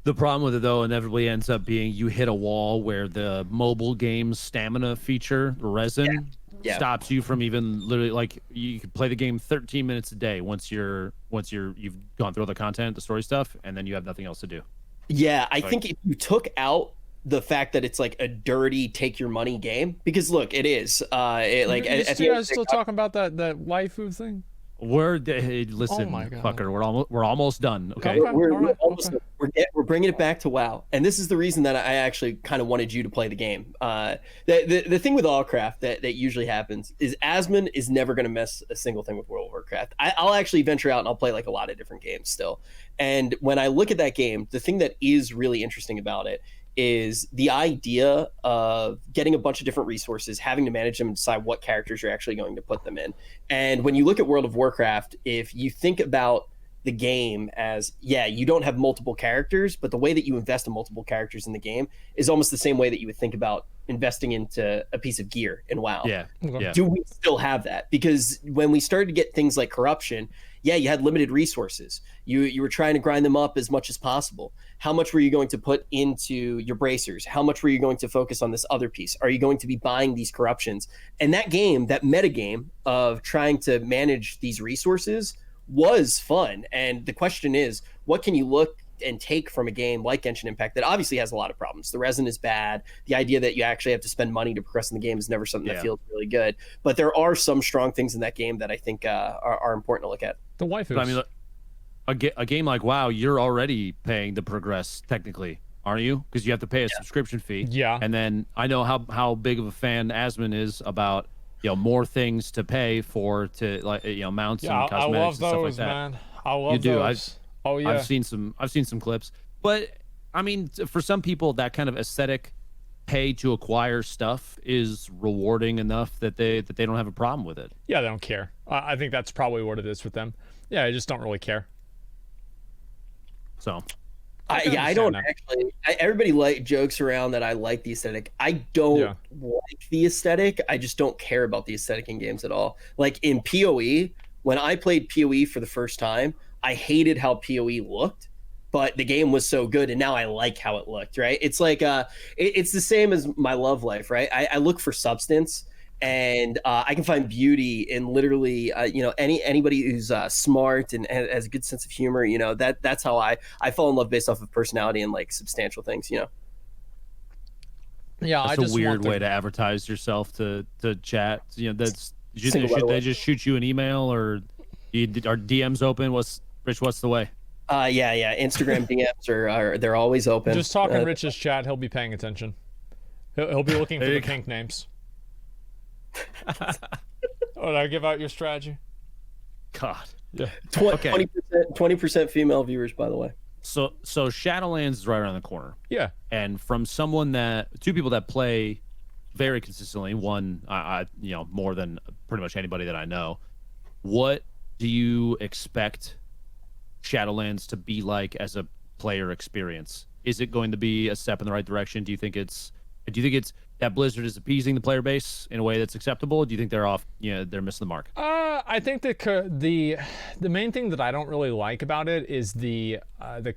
The problem with it, though, inevitably ends up being you hit a wall where the mobile game's stamina feature, resin, stops you from even literally, like, you could play the game 13 minutes a day once you've gone through all the content, the story stuff, and then you have nothing else to do. Yeah, I think if you took out the fact that it's like a dirty take your money game, because look, it is. You guys still talking about that waifu thing? Listen, fucker, we're almost done. Okay, we're almost we're bringing it back to WoW, and this is the reason that I actually kind of wanted you to play the game. The thing with Allcraft that usually happens is Asmon is never going to mess a single thing with World of Warcraft. I'll actually venture out and I'll play like a lot of different games still. And when I look at that game, the thing that is really interesting about it is the idea of getting a bunch of different resources, having to manage them and decide what characters you're actually going to put them in. And when you look at World of Warcraft, if you think about the game as, you don't have multiple characters, but the way that you invest in multiple characters in the game is almost the same way that you would think about investing into a piece of gear in WoW. Yeah. Do we still have that? Because when we started to get things like corruption, you had limited resources. You were trying to grind them up as much as possible. How much were you going to put into your bracers? How much were you going to focus on this other piece? Are you going to be buying these corruptions? And that game, that meta game of trying to manage these resources was fun. And the question is, what can you look and take from a game like Genshin Impact that obviously has a lot of problems? The resin is bad. The idea that you actually have to spend money to progress in the game is never something that feels really good. But there are some strong things in that game that I think are important to look at. The waifus. I mean, a game like WoW, you're already paying to progress technically, aren't you? Because you have to pay a subscription fee. Yeah. And then I know how big of a fan Asmon is about more things to pay for mounts and cosmetics I love and stuff like those, that. man. I love you do. those. I've seen some clips, but I mean, for some people, that kind of aesthetic pay to acquire stuff is rewarding enough that they don't have a problem with it. Yeah, they don't care. I think that's probably what it is with them. Yeah, I just don't really care. So, I don't actually. Everybody jokes around that I like the aesthetic. I don't like the aesthetic. I just don't care about the aesthetic in games at all. Like in PoE, when I played PoE for the first time, I hated how PoE looked, but the game was so good, and now I like how it looked, right? It's like it's the same as my love life, right? I look for substance, and I can find beauty in literally, anybody who's smart and has a good sense of humor. That's how I fall in love based off of personality and like substantial things. Yeah, that's a weird way to advertise yourself to chat. Should they just shoot you an email, or are DMs open? What's the way? Yeah. Instagram DMs are they're always open. Just talking Rich's chat, he'll be paying attention. He'll be looking for the pink names. Oh, did I give out your strategy? God. Yeah. 20% female viewers, by the way. So Shadowlands is right around the corner. Yeah. And from two people that play very consistently, one, more than pretty much anybody that I know, what do you expect Shadowlands to be like as a player experience? Is it going to be a step in the right direction? Do you think it's that Blizzard is appeasing the player base in a way that's acceptable? Do you think they're off? They're missing the mark. I think the main thing that I don't really like about it is the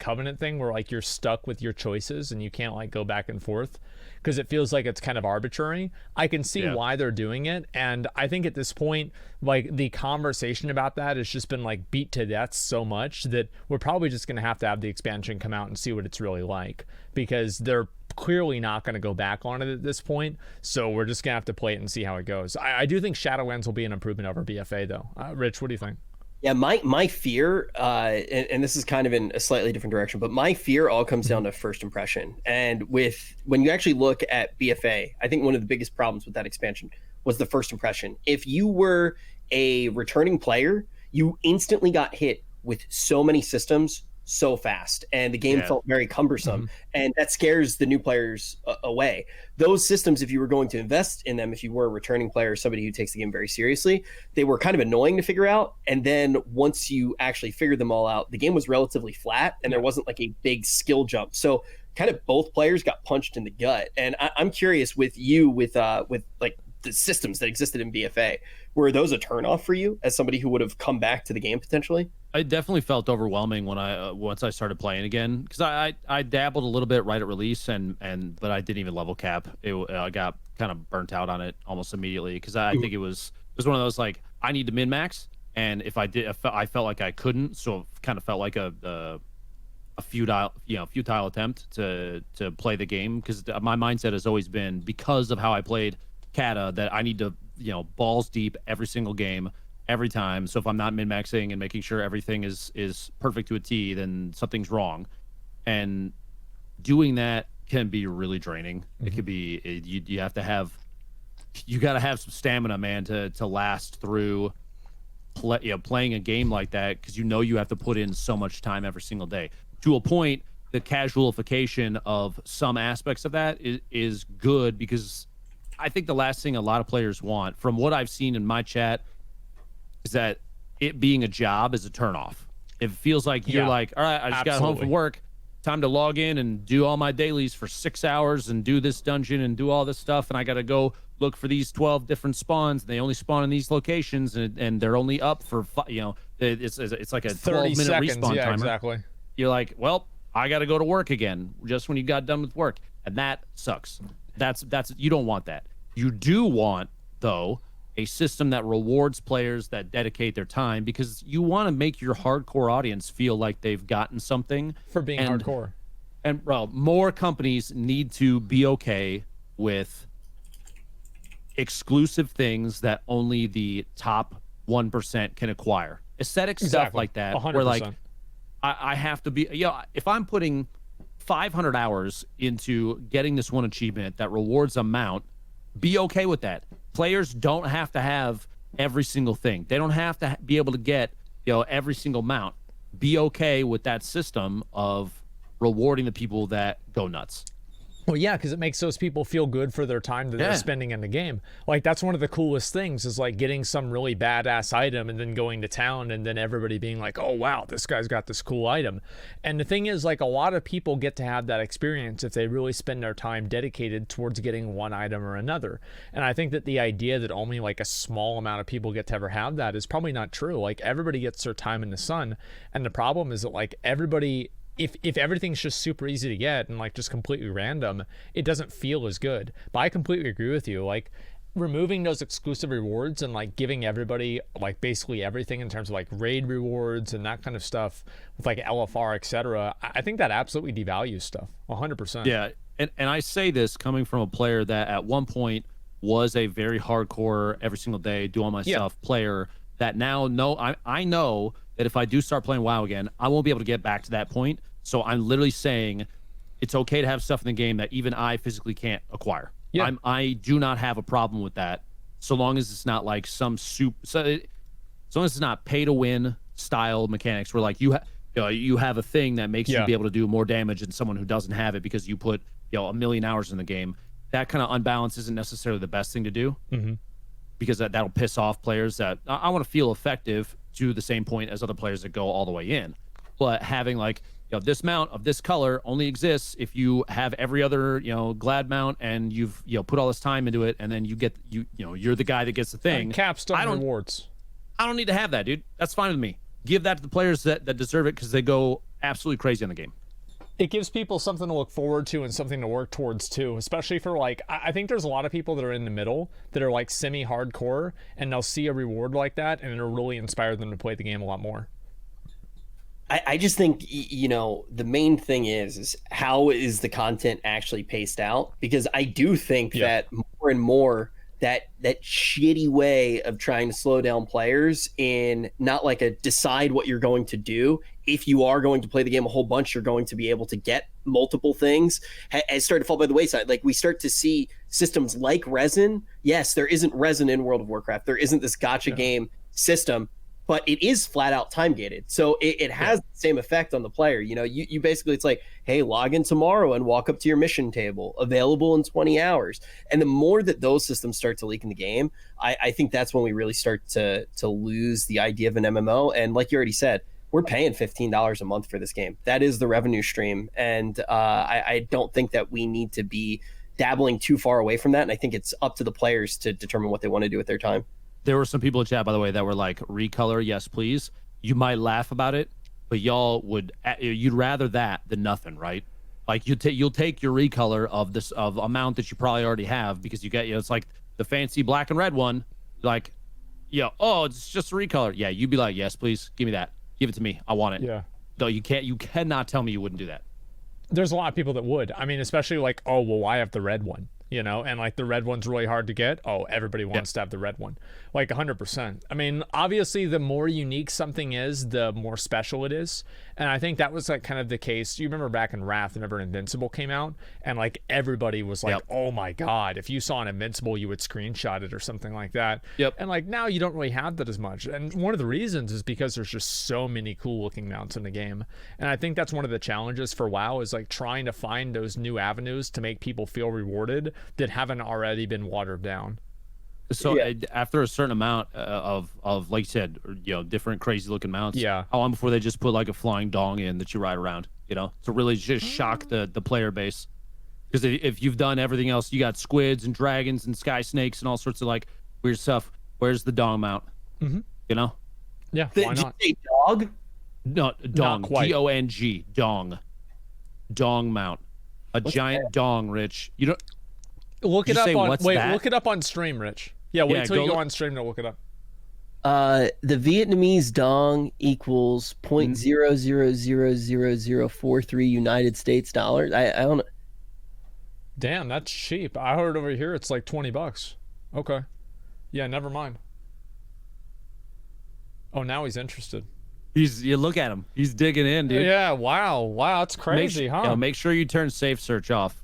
covenant thing, where like you're stuck with your choices and you can't like go back and forth, because it feels like it's kind of arbitrary. I can see why they're doing it, and I think at this point, like the conversation about that has just been like beat to death so much that we're probably just going to have the expansion come out and see what it's really like, because they're clearly not going to go back on it at this point. So we're just going to have to play it and see how it goes. I do think Shadowlands will be an improvement over BFA though. Rich, what do you think? Yeah, my fear, and this is kind of in a slightly different direction, but my fear all comes down to first impression. And when you actually look at BFA, I think one of the biggest problems with that expansion was the first impression. If you were a returning player, you instantly got hit with so many systems so fast, and the game felt very cumbersome, and that scares the new players away. Those systems, if you were going to invest in them, if you were a returning player, somebody who takes the game very seriously, they were kind of annoying to figure out. And then once you actually figured them all out, the game was relatively flat, and there wasn't like a big skill jump. So kind of both players got punched in the gut. And I'm curious with like the systems that existed in BFA, were those a turnoff for you as somebody who would have come back to the game potentially? It definitely felt overwhelming when once I started playing again, because I dabbled a little bit right at release, but I didn't even level cap. I got kind of burnt out on it almost immediately, because I think it was one of those like, I need to min max, and if I did, I felt like I couldn't, so it kind of felt like a futile attempt to play the game, because my mindset has always been, because of how I played Kata, that I need to balls deep every single game, every time. So if I'm not min-maxing and making sure everything is perfect to a T, then something's wrong. And doing that can be really draining. It could be, you got to have some stamina, man, to last through playing a game like that, because you have to put in so much time every single day. To a point, the casualification of some aspects of that is good, because I think the last thing a lot of players want, from what I've seen in my chat, is that it being a job is a turnoff. It feels like you're like, all right, I just got home from work, time to log in and do all my dailies for 6 hours and do this dungeon and do all this stuff, and I got to go look for these 12 different spawns. They only spawn in these locations, and they're only up for it's like a 12-minute respawn timer. Exactly. You're like, well, I got to go to work again just when you got done with work, and that sucks. That's you don't want that. You do want, though, a system that rewards players that dedicate their time, because you want to make your hardcore audience feel like they've gotten something for being hardcore. And well, more companies need to be okay with exclusive things that only the top 1% can acquire. Aesthetic stuff like that, 100%. where like I have to be, if I'm putting 500 hours into getting this one achievement that rewards a mount, be okay with that. Players don't have to have every single thing. They don't have to be able to get every single mount. Be okay with that system of rewarding the people that go nuts. Well, yeah, because it makes those people feel good for their time that they're spending in the game. Like, that's one of the coolest things, is like getting some really badass item and then going to town and then everybody being like, oh, wow, this guy's got this cool item. And the thing is, like, a lot of people get to have that experience if they really spend their time dedicated towards getting one item or another. And I think that the idea that only like a small amount of people get to ever have that is probably not true. Like, everybody gets their time in the sun. And the problem is that, like, everybody... If everything's just super easy to get and like just completely random, it doesn't feel as good. But I completely agree with you. Like, removing those exclusive rewards and like giving everybody like basically everything in terms of like raid rewards and that kind of stuff with like LFR, etc. I think that absolutely devalues stuff 100%. Yeah, and I say this coming from a player that at one point was a very hardcore every single day do all my stuff player, that now I know that if I do start playing WoW again, I won't be able to get back to that point. So I'm literally saying it's okay to have stuff in the game that even I physically can't acquire. Yeah. I do not have a problem with that, so long as it's not like some as long as it's not pay to win style mechanics where like you have a thing that makes you be able to do more damage than someone who doesn't have it because you put a million hours in the game. That kind of unbalance isn't necessarily the best thing to do, because that'll piss off players that I want to feel effective to the same point as other players that go all the way in. But having like this mount of this color only exists if you have every other glad mount and you've put all this time into it, and then you get you're the guy that gets the thing. Capstone rewards. I don't need to have that, dude. That's fine with me. Give that to the players that deserve it, because they go absolutely crazy on the game. It gives people something to look forward to and something to work towards too, especially for like, I think there's a lot of people that are in the middle that are like semi-hardcore, and they'll see a reward like that and it'll really inspire them to play the game a lot more. I just think, the main thing is how is the content actually paced out? Because I do think that more and more that shitty way of trying to slow down players in not like a decide what you're going to do. If you are going to play the game a whole bunch, you're going to be able to get multiple things, has started to fall by the wayside. Like we start to see systems like resin. Yes, there isn't resin in World of Warcraft. There isn't this gacha game system, but it is flat out time gated. So it has the same effect on the player. You basically, it's like, hey, log in tomorrow and walk up to your mission table, available in 20 hours. And the more that those systems start to leak in the game, I think that's when we really start to lose the idea of an MMO. And like you already said, we're paying $15 a month for this game. That is the revenue stream. And I don't think that we need to be dabbling too far away from that. And I think it's up to the players to determine what they want to do with their time. There were some people in chat, by the way, that were like, recolor, yes, please. You might laugh about it, but you'd rather that than nothing, right? Like you'll take your recolor of amount that you probably already have, because you get, it's like the fancy black and red one, like, it's just a recolor. Yeah, you'd be like, yes, please, give me that. Give it to me. I want it. Yeah. Though you cannot tell me you wouldn't do that. There's a lot of people that would. I mean, especially like, oh, well, I have the red one. And like the red one's really hard to get. Oh, everybody wants to have the red one. Like 100%. I mean, obviously the more unique something is, the more special it is. And I think that was like kind of the case. You remember back in Wrath, whenever Invincible came out, and like everybody was like, oh my God, if you saw an Invincible, you would screenshot it or something like that. And like now you don't really have that as much. And one of the reasons is because there's just so many cool looking mounts in the game. And I think that's one of the challenges for WoW, is like trying to find those new avenues to make people feel rewarded that haven't already been watered down. So after a certain amount of like you said, different crazy looking mounts, how long before they just put like a flying dong in that you ride around, to really just shock the player base? Because if you've done everything else, you got squids and dragons and sky snakes and all sorts of like weird stuff. Where's the dong mount? Yeah, why not? Did you say dog? No, dong. D-O-N-G. Dong. Dong mount. What's giant that? Dong, Rich. You don't look it up on look it up on stream, Rich. Yeah, wait till you go on stream to look it up. The Vietnamese dong equals 0.000043 United States dollars. I don't know. Damn, that's cheap. I heard over here it's like $20. Okay. Yeah, never mind. Oh, now he's interested. You look at him. He's digging in, dude. Yeah, wow, that's crazy, huh? Make sure you turn safe search off.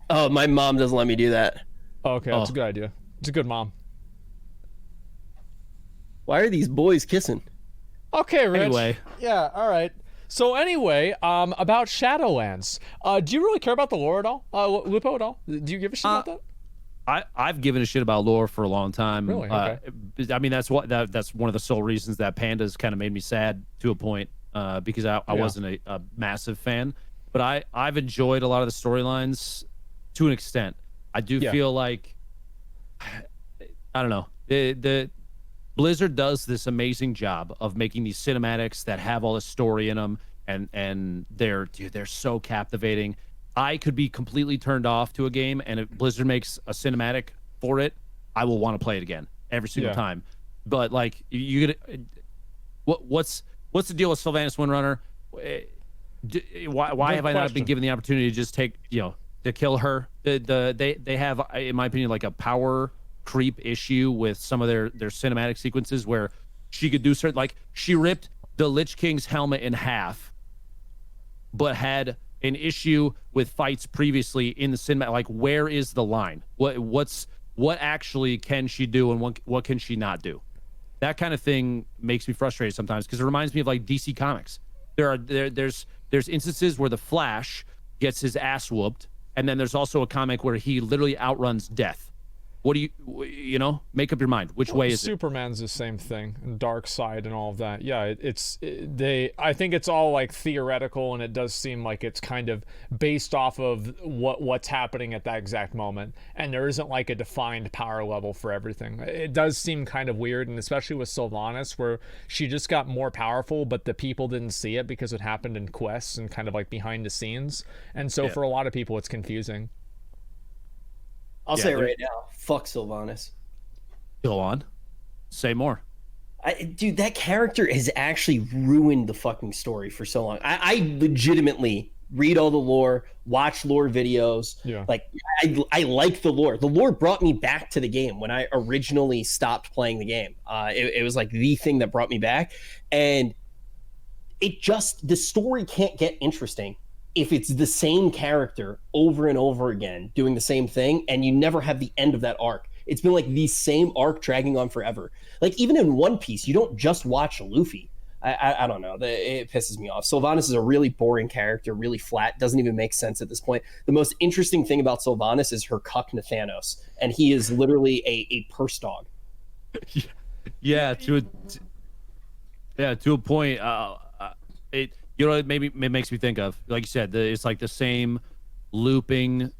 Oh, my mom doesn't let me do that. Oh, okay, that's a good idea. It's a good mom. Why are these boys kissing? Okay, Rich. Anyway. Yeah, all right. So anyway, about Shadowlands. Do you really care about the lore at all? Lupo at all? Do you give a shit about that? I've given a shit about lore for a long time. Really? Okay. I mean, that's one of the sole reasons that Pandas kind of made me sad to a point, because I wasn't a massive fan. But I've enjoyed a lot of the storylines to an extent. I do feel like, I don't know, the Blizzard does this amazing job of making these cinematics that have all the story in them, and they're so captivating. I could be completely turned off to a game, and if Blizzard makes a cinematic for it, I will want to play it again every single time. But like, what's the deal with Sylvanas Windrunner? Why have I not been given the opportunity to just take to kill her? They have, in my opinion, like a power creep issue with some of their cinematic sequences where she could do certain, like she ripped the Lich King's helmet in half, but had an issue with fights previously in the cinema. Like, where is the line? What actually can she do, and what can she not do? That kind of thing makes me frustrated sometimes, because it reminds me of like DC Comics. There's instances where the Flash gets his ass whooped, and then there's also a comic where he literally outruns death. What do you make up your mind? Which way is Superman's the same thing, and Dark Side and all of that. Yeah, I think it's all like theoretical, and it does seem like it's kind of based off of what's happening at that exact moment, and there isn't like a defined power level for everything. It does seem kind of weird, and especially with Sylvanas, where she just got more powerful, but the people didn't see it because it happened in quests and kind of like behind the scenes, and so for a lot of people it's confusing. I'll say it right now. Fuck Sylvanas. Go on. Say more. Dude, that character has actually ruined the fucking story for so long. I legitimately read all the lore, watch lore videos. Yeah. Like, I like the lore. The lore brought me back to the game when I originally stopped playing the game. It was like the thing that brought me back. And the story can't get interesting if it's the same character over and over again doing the same thing, and you never have the end of that arc. It's been like the same arc dragging on forever. Like, even in One Piece, you don't just watch Luffy. I don't know. It pisses me off. Sylvanas is a really boring character, really flat, doesn't even make sense at this point. The most interesting thing about Sylvanas is her cuck to Thanos, and he is literally a purse dog. Yeah, to a point. Maybe it makes me think of, like you said, it's like the same looping,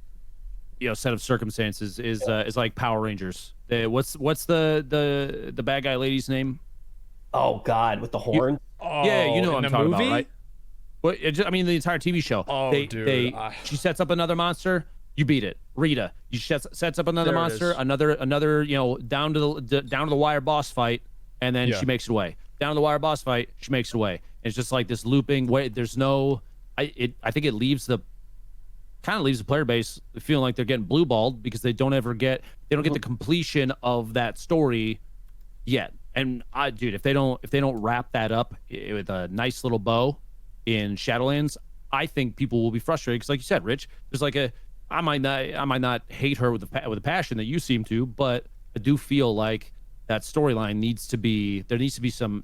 set of circumstances is like Power Rangers. What's the bad guy lady's name? Oh God, with the horn. Yeah, you know what I'm talking about, right? Well, the entire TV show. Oh, dude. She sets up another monster. You beat it. Rita. You sets up another monster. Another. Down to the wire boss fight, and then she makes it away. Down to the wire boss fight, she makes it away. It's just like this looping way. There's no. I think it leaves the player base feeling like they're getting blue balled because they don't get the completion of that story yet. And if they don't wrap that up with a nice little bow in Shadowlands, I think people will be frustrated because, like you said, Rich, there's like I might not hate her with a passion that you seem to, but I do feel like that storyline needs to be some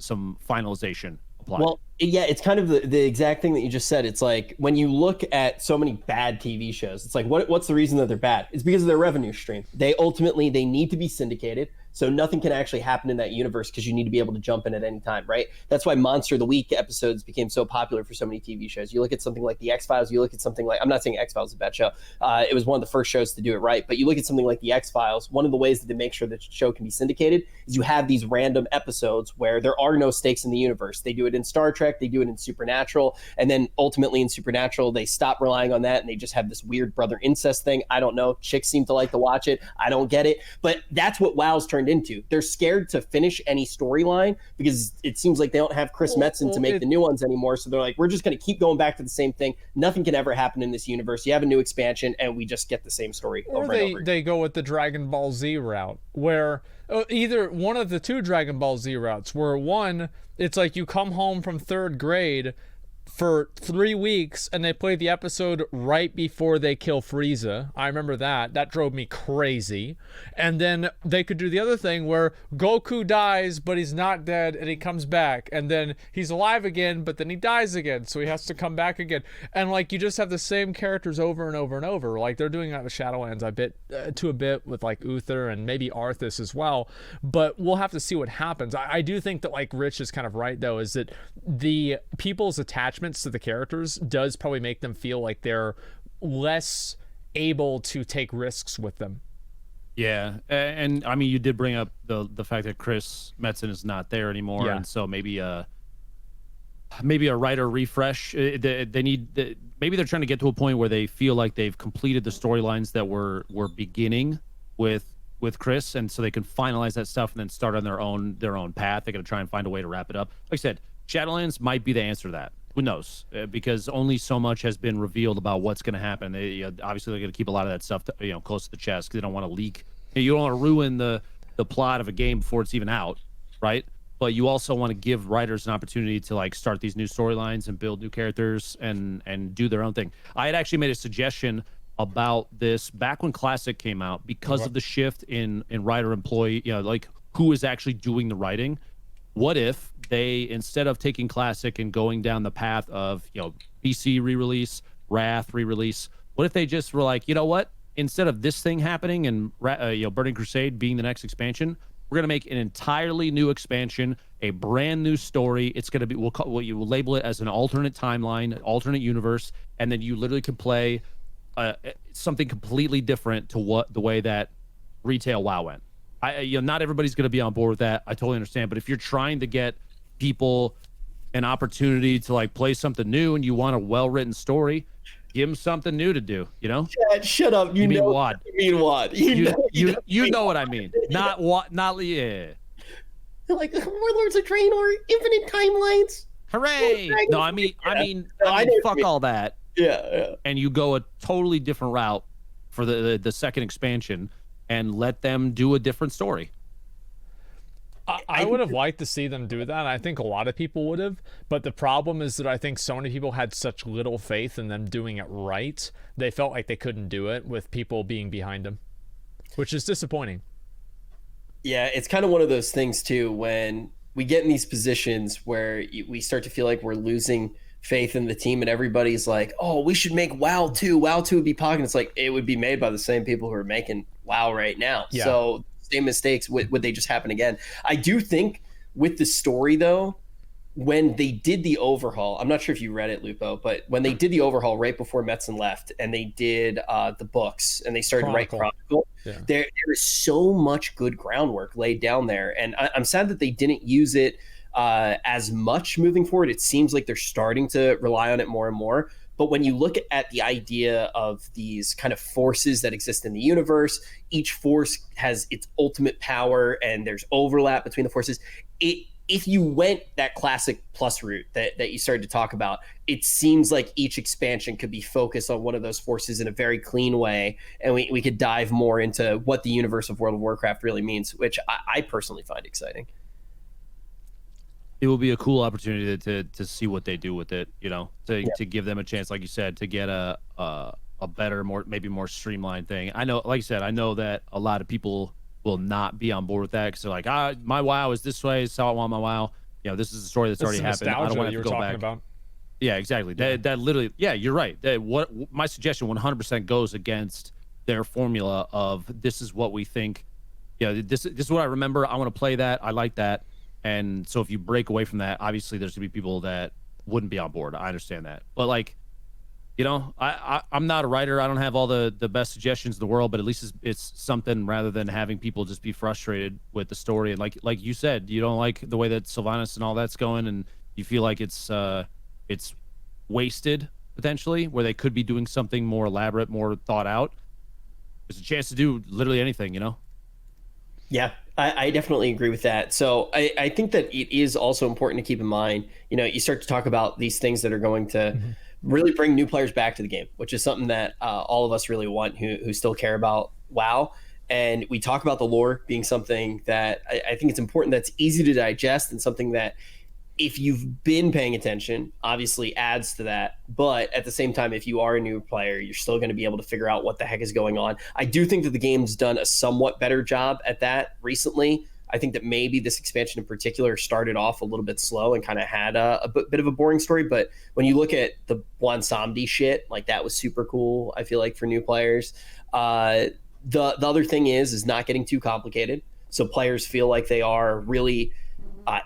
finalization applied. Well, yeah, it's kind of the exact thing that you just said. It's like when you look at so many bad TV shows, it's like what's the reason that they're bad? It's because of their revenue stream. They need to be syndicated. So nothing can actually happen in that universe because you need to be able to jump in at any time, right? That's why Monster of the Week episodes became so popular for so many TV shows. You look at something like The X-Files, you look at something like, I'm not saying X-Files is a bad show. It was one of the first shows to do it right. But you look at something like The X-Files, one of the ways that they make sure that the show can be syndicated is you have these random episodes where there are no stakes in the universe. They do it in Star Trek, they do it in Supernatural, and then ultimately in Supernatural, they stop relying on that and they just have this weird brother incest thing. I don't know. Chicks seem to like to watch it. I don't get it. But that's what WoW's turned into. They're scared to finish any storyline because it seems like they don't have Chris Metzen to make the new ones anymore. So they're like, we're just going to keep going back to the same thing. Nothing can ever happen in this universe. You have a new expansion and we just get the same story over and over. They go with the Dragon Ball Z route where either one of the two Dragon Ball Z routes where one, it's like you come home from third grade for 3 weeks and they play the episode right before they kill Frieza. I remember that drove me crazy. And then they could do the other thing where Goku dies but he's not dead and he comes back, and then he's alive again but then he dies again, so he has to come back again, and like you just have the same characters over and over and over. Like they're doing that with Shadowlands a bit with like Uther and maybe Arthas as well, but we'll have to see what happens. I do think that like Rich is kind of right though, is that the people's attachments to the characters does probably make them feel like they're less able to take risks with them. Yeah, and I mean, you did bring up the fact that Chris Metzen is not there anymore, and so maybe a writer refresh. Maybe they're trying to get to a point where they feel like they've completed the storylines that were beginning with Chris, and so they can finalize that stuff and then start on their own path. They're gonna try and find a way to wrap it up. Like I said, Shadowlands might be the answer to that. Who knows? Because only so much has been revealed about what's going to happen. Obviously, they're going to keep a lot of that stuff, close to the chest because they don't want to leak. You don't want to ruin the plot of a game before it's even out, right? but you also want to give writers an opportunity to like start these new storylines and build new characters and do their own thing. I had actually made a suggestion about this back when Classic came out because of the shift in writer employee, like who is actually doing the writing. What if they, instead of taking Classic and going down the path of, PC re-release, Wrath re-release, what if they just were like, you know what? Instead of this thing happening and Burning Crusade being the next expansion, we're going to make an entirely new expansion, a brand new story. It's going to be, you will label it as an alternate timeline, an alternate universe, and then you literally can play something completely different to the way that retail WoW went. Not everybody's going to be on board with that. I totally understand. But if you're trying to get people an opportunity to like play something new and you want a well-written story, give them something new to do, Chad, shut up. You mean know what? You mean what? You know what I mean. Not what, not, yeah. Like, Warlords of Draenor, infinite timelines. Hooray! No, I mean, fuck all that. Yeah. And you go a totally different route for the second expansion and let them do a different story. I would have liked to see them do that. I think a lot of people would have, but the problem is that I think so many people had such little faith in them doing it right. They felt like they couldn't do it with people being behind them, which is disappointing. Yeah, it's kind of one of those things too, when we get in these positions where we start to feel like we're losing faith in the team and everybody's like, oh, we should make WoW 2. WoW 2 would be pogging. It's like, it would be made by the same people who are making WoW right now. Yeah. So same mistakes, would they just happen again? I do think with the story though, when they did the overhaul, I'm not sure if you read it, Lupo, but when they did the overhaul right before Metzen left and they did the books and they started to write Chronicle, there is so much good groundwork laid down there. And I'm sad that they didn't use it as much moving forward. It seems like they're starting to rely on it more and more. But when you look at the idea of these kind of forces that exist in the universe, each force has its ultimate power and there's overlap between the forces. If you went that classic plus route that you started to talk about, it seems like each expansion could be focused on one of those forces in a very clean way. And we could dive more into what the universe of World of Warcraft really means, which I personally find exciting. It will be a cool opportunity to see what they do with it, to give them a chance, like you said, to get a better, maybe more streamlined thing. I know, like I said, I know that a lot of people will not be on board with that because they're like, my WoW is this way, so I want my WoW. This is a story that's already happened. I don't want to go back. About. Yeah, exactly. Yeah. That literally, yeah, you're right. What my suggestion 100% goes against their formula of this is what we think. This is what I remember. I want to play that. I like that. And so if you break away from that, obviously there's gonna be people that wouldn't be on board. I understand that, but like, I'm not a writer. I don't have all the best suggestions in the world, but at least it's something rather than having people just be frustrated with the story. And like you said, you don't like the way that Sylvanas and all that's going, and you feel like it's wasted potentially, where they could be doing something more elaborate, more thought out. There's a chance to do literally anything, Yeah, I definitely agree with that. So I think that it is also important to keep in mind, you start to talk about these things that are going to really bring new players back to the game, which is something that all of us really want who still care about WoW. And we talk about the lore being something that I think it's important, that's easy to digest and something that if you've been paying attention, obviously adds to that. But at the same time, if you are a new player, you're still going to be able to figure out what the heck is going on. I do think that the game's done a somewhat better job at that recently. I think that maybe this expansion in particular started off a little bit slow and kind of had a bit of a boring story. But when you look at the Bwansamdi shit, like that was super cool, I feel like, for new players. The other thing is not getting too complicated. So players feel like they are really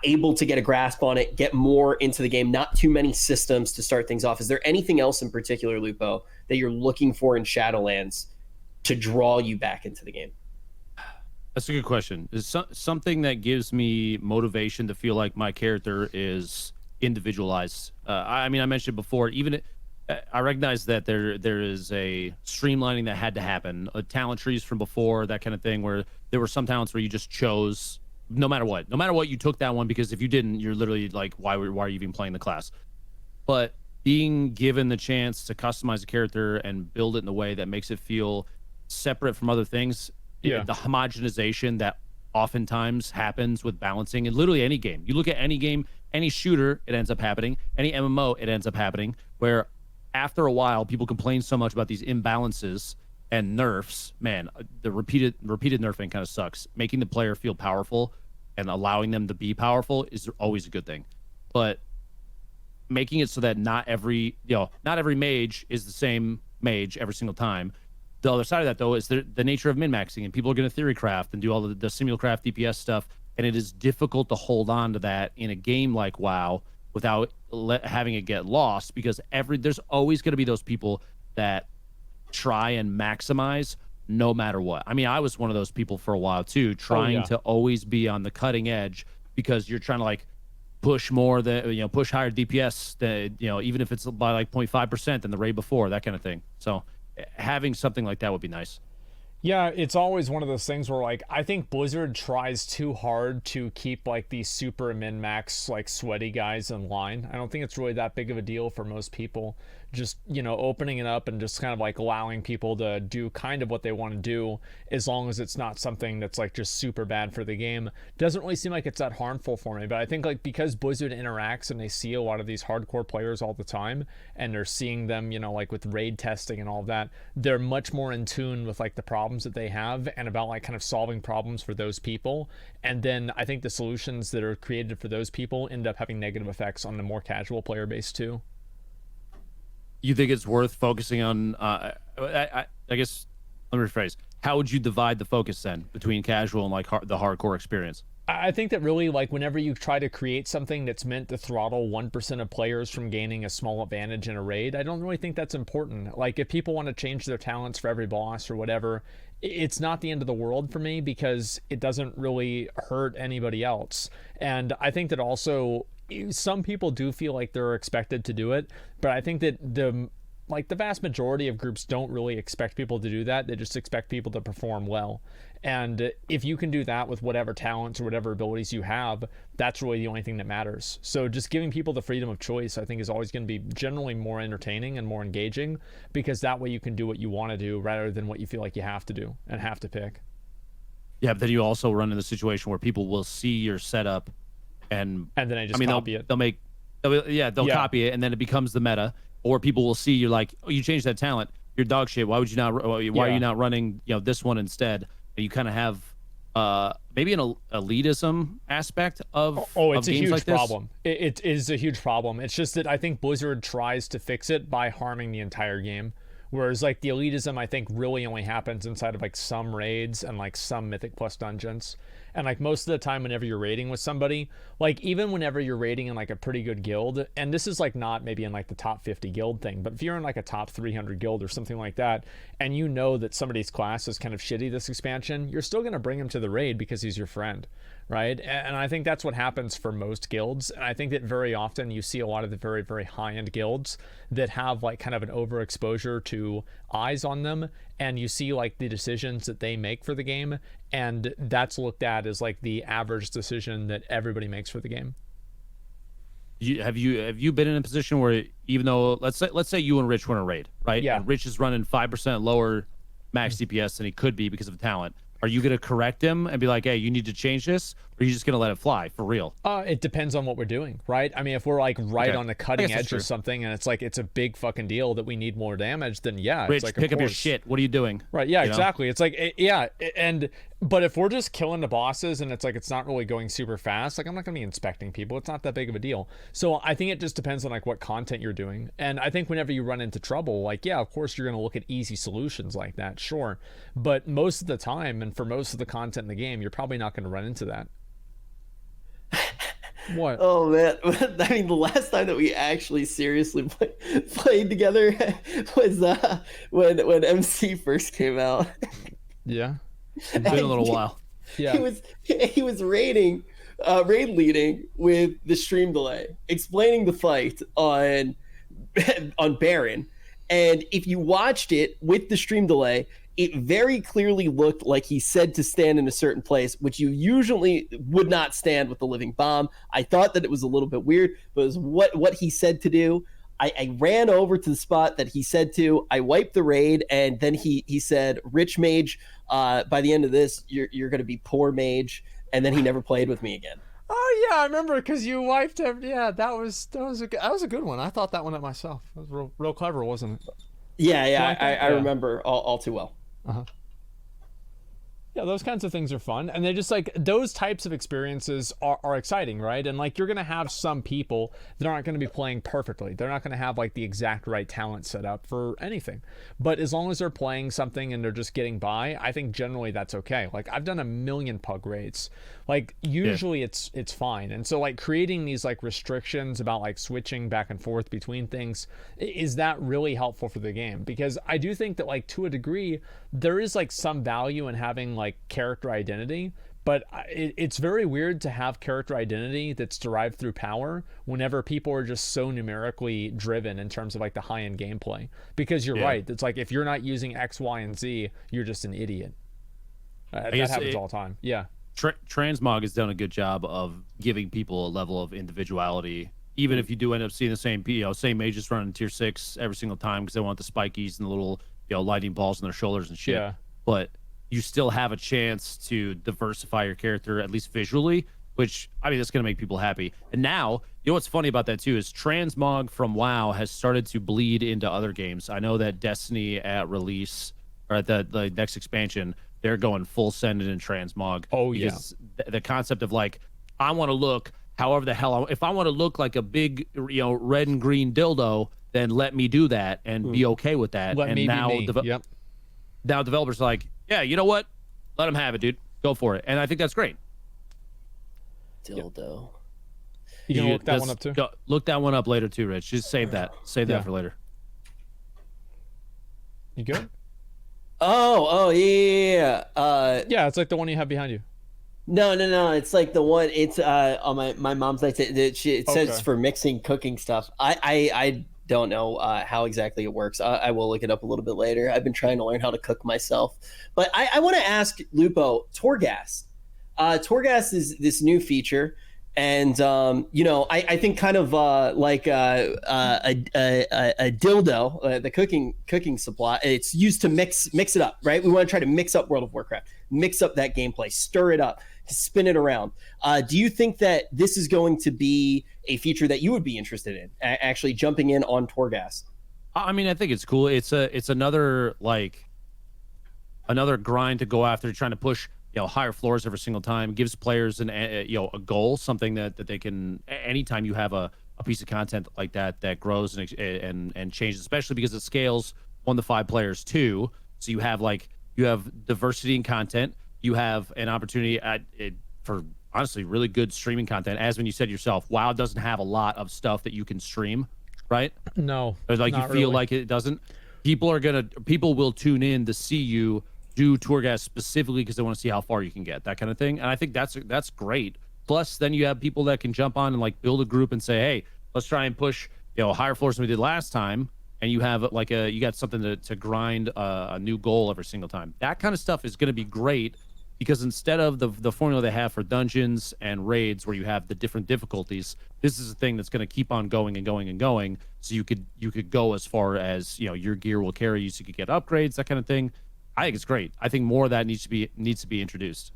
able to get a grasp on it, get more into the game, not too many systems to start things off. Is there anything else in particular, Lupo, that you're looking for in Shadowlands to draw you back into the game? That's a good question. Is something that gives me motivation to feel like my character is individualized. I mean, I mentioned before, even I recognize that there is a streamlining that had to happen, talent trees from before, that kind of thing, where there were some talents where you just chose no matter what, you took that one, because if you didn't, you're literally like, why are you even playing the class? But being given the chance to customize a character and build it in a way that makes it feel separate from other things, the homogenization that oftentimes happens with balancing in literally any game. You look at any game, any shooter, it ends up happening. Any MMO, it ends up happening, where after a while, people complain so much about these imbalances and nerfs. Man, the repeated nerfing kind of sucks. Making the player feel powerful and allowing them to be powerful is always a good thing. But making it so that not every mage is the same mage every single time. The other side of that, though, is the nature of min-maxing, and people are going to theory craft and do all the simulcraft DPS stuff, and it is difficult to hold on to that in a game like WoW without having it get lost, because there's always going to be those people that try and maximize no matter what. I mean, I was one of those people for a while too, trying to always be on the cutting edge, because you're trying to like push more push higher DPS, even if it's by like 0.5% than the raid before, that kind of thing. So having something like that would be nice. Yeah, it's always one of those things where, like, I think Blizzard tries too hard to keep, like, these super min-max, like, sweaty guys in line. I don't think it's really that big of a deal for most people. Just, opening it up and just kind of, like, allowing people to do kind of what they want to do, as long as it's not something that's, like, just super bad for the game. Doesn't really seem like it's that harmful for me, but I think, like, because Blizzard interacts and they see a lot of these hardcore players all the time, and they're seeing them, like, with raid testing and all of that, they're much more in tune with, like, the problems that they have and about like kind of solving problems for those people. And then I think the solutions that are created for those people end up having negative effects on the more casual player base too. You think it's worth focusing on I guess, let me rephrase, how would you divide the focus then between casual and like the hardcore experience? I think that really, like, whenever you try to create something that's meant to throttle 1% of players from gaining a small advantage in a raid, I don't really think that's important. Like, if people want to change their talents for every boss or whatever, it's not the end of the world for me, because it doesn't really hurt anybody else. And I think that also some people do feel like they're expected to do it, but I think that the vast majority of groups don't really expect people to do that. They just expect people to perform well. And if you can do that with whatever talents or whatever abilities you have, that's really the only thing that matters. So just giving people the freedom of choice, I think, is always going to be generally more entertaining and more engaging, because that way you can do what you want to do rather than what you feel like you have to do and have to pick. Yeah, but then you also run into the situation where people will see your setup and then copy it. They'll copy it, and then it becomes the meta. Or people will see you're like, oh, you changed that talent, you're dog shit. Why are you not running this one instead? You kind of have maybe an elitism aspect of it's a huge like problem. It is a huge problem. It's just that I think Blizzard tries to fix it by harming the entire game. Whereas like the elitism, I think, really only happens inside of like some raids and like some Mythic Plus dungeons. And like most of the time whenever you're raiding with somebody, like even whenever you're raiding in like a pretty good guild, and this is like not maybe in like the top 50 guild thing, but if you're in like a top 300 guild or something like that, and you know that somebody's class is kind of shitty this expansion, you're still going to bring him to the raid because he's your friend, right? And I think that's what happens for most guilds. And I think that very often you see a lot of the very, very high-end guilds that have like kind of an overexposure to eyes on them, and you see like the decisions that they make for the game, and that's looked at as like the average decision that everybody makes for the game. Have you been in a position where, even though let's say you and Rich were in a raid, right? Yeah. And Rich is running 5% lower max DPS than he could be because of talent. Are you going to correct him and be like, hey, you need to change this? Or are you just going to let it fly for real? It depends on what we're doing, right? I mean, if we're like on the cutting edge of something, and it's like it's a big fucking deal that we need more damage, then yeah, Rich, it's like, pick up your shit. What are you doing? Right? Yeah, exactly. It's like but if we're just killing the bosses and it's like it's not really going super fast, like I'm not going to be inspecting people. It's not that big of a deal. So I think it just depends on like what content you're doing. And I think whenever you run into trouble, like yeah, of course you're going to look at easy solutions like that, sure. But most of the time, and for most of the content in the game, you're probably not going to run into that. What? Oh man, I mean, the last time that we actually seriously played together was when MC first came out. Yeah, it's been a little while. Yeah, he was raid leading with the stream delay, explaining the fight on Baron, and if you watched it with the stream delay, it very clearly looked like he said to stand in a certain place, which you usually would not stand with the living bomb. I thought that it was a little bit weird, but it was what he said to do. I ran over to the spot that he said to. I wiped the raid, and then he said, "Rich mage, by the end of this, you're going to be poor mage." And then he never played with me again. Oh yeah, I remember because you wiped him. Yeah, that was a good one. I thought that one up myself. That was real clever, wasn't it? Yeah, I remember all too well. Yeah, those kinds of things are fun, and they just like those types of experiences are exciting, right? And like you're gonna have some people that aren't gonna be playing perfectly. They're not gonna have like the exact right talent set up for anything. But as long as they're playing something and they're just getting by, I think generally that's okay. Like I've done a million pug raids. Like usually it's fine. And so like creating these like restrictions about like switching back and forth between things, is that really helpful for the game? Because I do think that like to a degree there is like some value in having like character identity, but it's very weird to have character identity that's derived through power whenever people are just so numerically driven in terms of like the high-end gameplay. Because you're right, it's like if you're not using X, Y, and Z, you're just an idiot. That happens all the time. Yeah. Transmog has done a good job of giving people a level of individuality, even if you do end up seeing the same mages running tier 6 every single time because they want the spikies and the little lightning balls on their shoulders and shit. Yeah. But you still have a chance to diversify your character, at least visually, which, I mean, that's going to make people happy. And now, you know what's funny about that, too, is Transmog from WoW has started to bleed into other games. I know that Destiny at release, or at the next expansion, they're going full send in Transmog. Oh, yeah. The concept of, like, I want to look however the hell, if I want to look like a big, red and green dildo, then let me do that and be okay with that. Let and me now, be me. Now developers are like, yeah, you know what? Let them have it, dude. Go for it. And I think that's great. Dildo. You can look that one up too. Look that one up later too, Rich. Just save that. Save that for later. You good? Oh, yeah. Yeah, it's like the one you have behind you. No. It's like the one. It's on my mom's like it says for mixing cooking stuff. I don't know how exactly it works. I will look it up a little bit later. I've been trying to learn how to cook myself. But I want to ask Lupo, Torghast. Torghast is this new feature. And, I think kind of like a dildo, the cooking supply, it's used to mix it up, right? We want to try to mix up World of Warcraft, mix up that gameplay, stir it up, spin it around. Do you think that this is going to be a feature that you would be interested in, actually jumping in on Torghast? I mean, I think it's cool. It's another grind to go after, trying to push higher floors every single time. It gives players a goal, something that they can, anytime you have a piece of content like that grows and changes, especially because it scales 1 to 5 players too. So you have diversity in content. You have an opportunity for honestly really good streaming content. As when you said yourself, WoW doesn't have a lot of stuff that you can stream, right? No, or like you feel really. like it doesn't. People will tune in to see you do Torghast specifically because they want to see how far you can get, that kind of thing. And I think that's great. Plus, then you have people that can jump on and like build a group and say, hey, let's try and push higher floors than we did last time. And you have you got something to grind a new goal every single time. That kind of stuff is going to be great because instead of the formula they have for dungeons and raids where you have the different difficulties, this is a thing that's going to keep on going and going and going. So you could go as far as your gear will carry you, so you could get upgrades, that kind of thing. I think it's great. I think more of that needs to be introduced.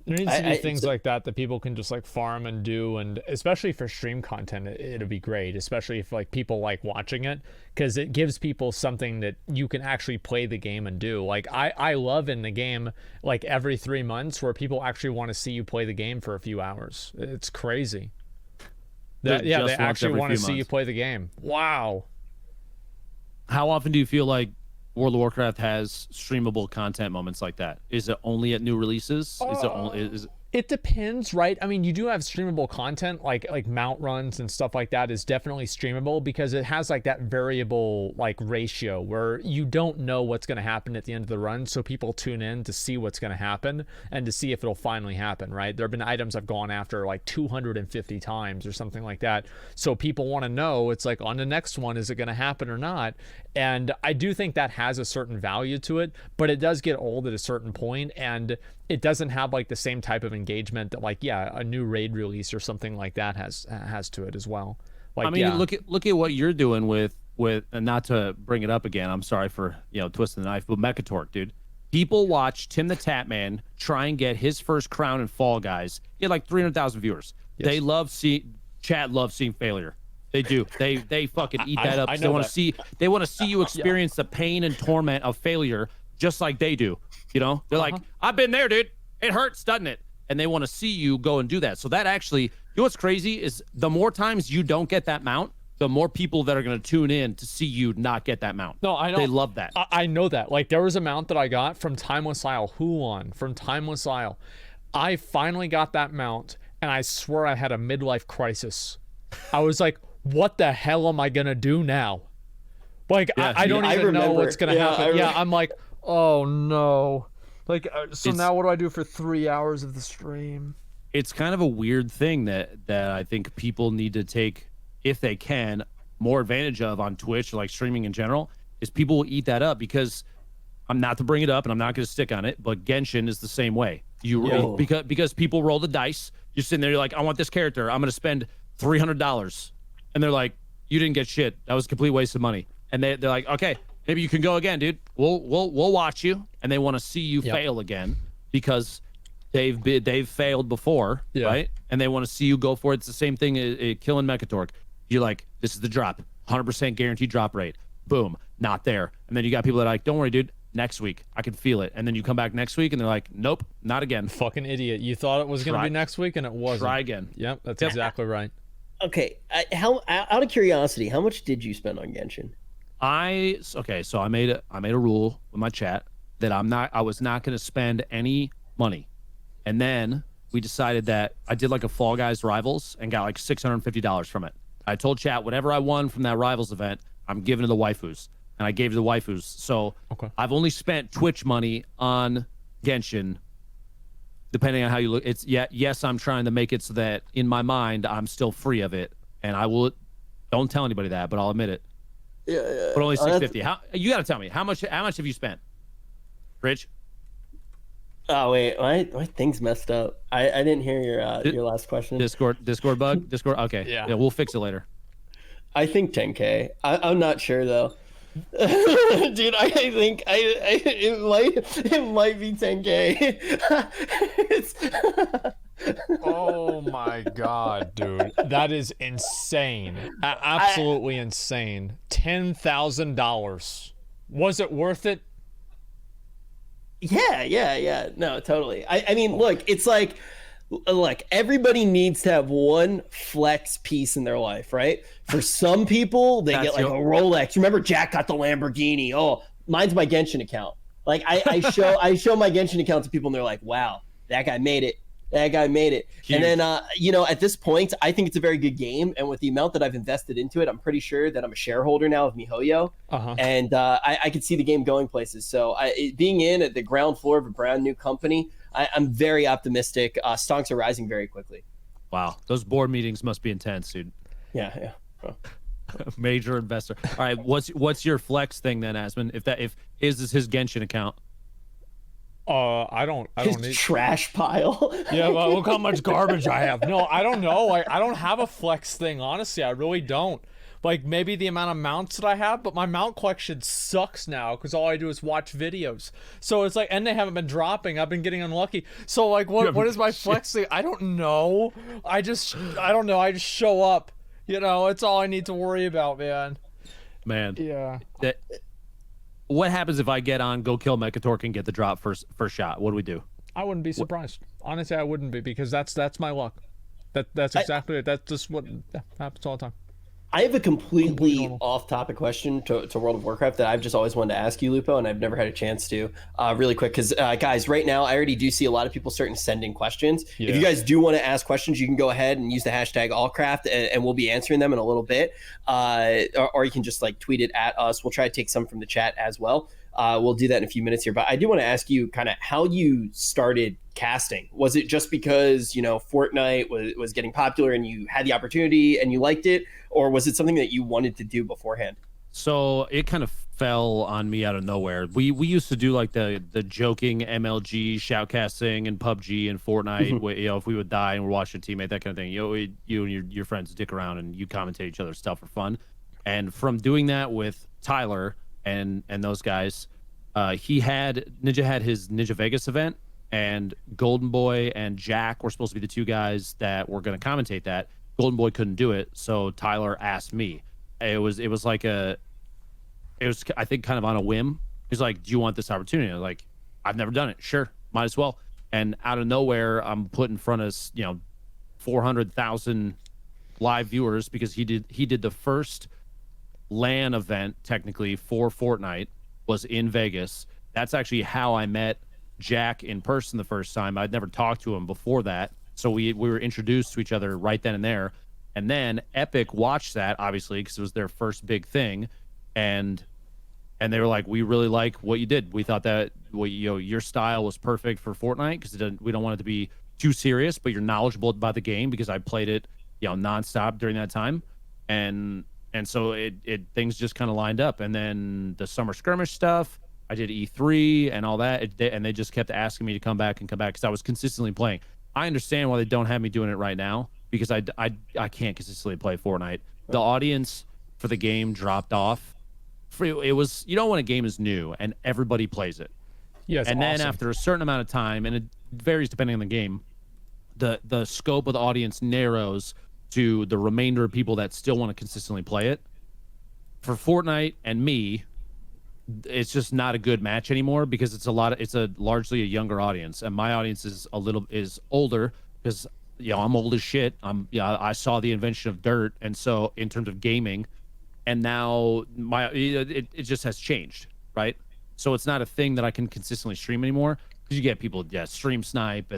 There needs to be things like that people can just like farm and do, and especially for stream content, it'll be great. Especially if like people like watching it, because it gives people something that you can actually play the game and do. Like I love in the game like every 3 months where people actually want to see you play the game for a few hours. It's crazy. They actually want to see you play the game. Wow. How often do you feel like World of Warcraft has streamable content moments like that? Is it only at new releases? It depends, right? I mean, you do have streamable content like mount runs and stuff like that is definitely streamable because it has like that variable like ratio where you don't know what's going to happen at the end of the run, so people tune in to see what's going to happen and to see if it'll finally happen, right? There have been items I've gone after like 250 times or something like that, so people want to know, it's like on the next one, is it going to happen or not? And I do think that has a certain value to it, but it does get old at a certain point, and it doesn't have like the same type of engagement that like a new raid release or something like that has to it as well. Like, I mean, look at what you're doing with and not to bring it up again. I'm sorry for twisting the knife, but Mechatork, dude. People watch Tim the Tatman try and get his first crown in Fall Guys. He had like 300,000 viewers. Yes. They love chat loves seeing failure. They do. They fucking eat that up. They want to see you experience the pain and torment of failure just like they do. You know? They're like, I've been there, dude. It hurts, doesn't it? And they want to see you go and do that. So that actually, you know what's crazy is the more times you don't get that mount, the more people that are going to tune in to see you not get that mount. No, I know. They love that. I know that. Like, there was a mount that I got from Timeless Isle. Hulan from Timeless Isle. I finally got that mount, and I swear I had a midlife crisis. I was like, what the hell am I going to do now? Like, I don't even know what's going to happen. I'm like, oh, no. Like, so now what do I do for 3 hours of the stream? It's kind of a weird thing that I think people need to take, if they can, more advantage of on Twitch, like streaming in general, is people will eat that up because I'm not to bring it up and I'm not going to stick on it, but Genshin is the same way. Because people roll the dice. You're sitting there, you're like, I want this character. I'm going to spend $300. And they're like, you didn't get shit. That was a complete waste of money. And they're like, okay, maybe you can go again, dude. We'll watch you. And they want to see you fail again because they've failed before, right? And they want to see you go for it. It's the same thing killing Mechatork. You're like, this is the drop, 100% guaranteed drop rate. Boom, not there. And then you got people that are like, don't worry, dude. Next week, I can feel it. And then you come back next week and they're like, nope, not again. Fucking idiot. You thought it was going to be next week and it wasn't. Try again. Yep, that's exactly right. Okay, out of curiosity, how much did you spend on Genshin? So I made a rule with my chat that I was not going to spend any money. And then we decided that I did like a Fall Guys Rivals and got like $650 from it. I told chat whatever I won from that Rivals event, I'm giving to the waifus. And I gave to the waifus. So I've only spent Twitch money on Genshin, depending on how you look. It's yes, I'm trying to make it so that in my mind I'm still free of it, and I will. Don't tell anybody that, but I'll admit it. Yeah. But only $650. How you got to tell me how much have you spent, Rich? Oh wait, my thing's messed up. I didn't hear your last question. Discord bug. Discord. Okay. Yeah, we'll fix it later. I think 10K. I'm not sure though. Dude, I think it might be 10K. Oh my god, dude, that is insane. Absolutely insane. $10,000. Was it worth it? Yeah. No, totally. I mean, look, it's like everybody needs to have one flex piece in their life, right? For some people, they get like a Rolex. Remember, Jack got the Lamborghini. Oh, mine's my Genshin account. Like I show my Genshin account to people, and they're like, "Wow, that guy made it. That guy made it." Huge. And then, at this point, I think it's a very good game. And with the amount that I've invested into it, I'm pretty sure that I'm a shareholder now of MiHoYo. And I could see the game going places. So being in at the ground floor of a brand new company, I'm very optimistic. Stonks are rising very quickly. Wow, those board meetings must be intense, dude. Yeah. Oh. Major investor. All right, what's your flex thing then, Asmon? If is this his Genshin account? I don't need trash pile. Yeah, well, look how much garbage I have. No, I don't know. I don't have a flex thing, honestly. I really don't. Like, maybe the amount of mounts that I have, but my mount collection sucks now because all I do is watch videos. So it's like, and they haven't been dropping. I've been getting unlucky. So like, what is my flex thing? I don't know. I don't know. I just show up. It's all I need to worry about, man. Yeah. What happens if I get on, go kill Mechatork, and get the drop first shot? What do we do? I wouldn't be surprised. Honestly, I wouldn't be, because that's my luck. That's exactly it. That's just what happens all the time. I have a completely off-topic question to World of Warcraft that I've just always wanted to ask you, Lupo, and I've never had a chance to. Really quick, because guys, right now I already do see a lot of people starting to send in questions. Yeah. If you guys do want to ask questions, you can go ahead and use the hashtag Allcraft, and we'll be answering them in a little bit. Or you can just tweet it at us. We'll try to take some from the chat as well. We'll do that in a few minutes here. But I do want to ask you kind of how you started casting. Was it just because, Fortnite was getting popular and you had the opportunity and you liked it? Or was it something that you wanted to do beforehand? So it kind of fell on me out of nowhere. We used to do like the joking MLG shoutcasting and PUBG and Fortnite. You know, if we would die and we're watching a teammate, that kind of thing. You and your friends dick around and you commentate each other's stuff for fun. And from doing that with Tyler and those guys, Ninja had his Ninja Vegas event, and Golden Boy and Jack were supposed to be the two guys that were going to commentate that. Golden Boy couldn't do it, so Tyler asked me. It was I think kind of on a whim. He's like, "Do you want this opportunity?" I was like, "I've never done it. Sure, might as well." And out of nowhere, I'm put in front of 400,000 live viewers because he did the first LAN event technically for Fortnite was in Vegas. That's actually how I met Jack in person the first time. I'd never talked to him before that, so we were introduced to each other right then and there. And then Epic watched that, obviously, because it was their first big thing, and they were like, "We really like what you did. We thought that your style was perfect for Fortnite because we don't want it to be too serious, but you're knowledgeable about the game because I played it nonstop during that time." And so things just kind of lined up. And then the summer skirmish stuff, I did E3 and all that, and they just kept asking me to come back because I was consistently playing. I understand why they don't have me doing it right now because I can't consistently play Fortnite. The audience for the game dropped off. It was, when a game is new and everybody plays it. Yes. And then after a certain amount of time, and it varies depending on the game, the scope of the audience narrows to the remainder of people that still want to consistently play it. For Fortnite and me, it's just not a good match anymore because it's largely a younger audience, and my audience is older because I'm old as shit. I saw the invention of dirt, and so in terms of gaming, and now it just has changed, right? So it's not a thing that I can consistently stream anymore because you get people stream snipe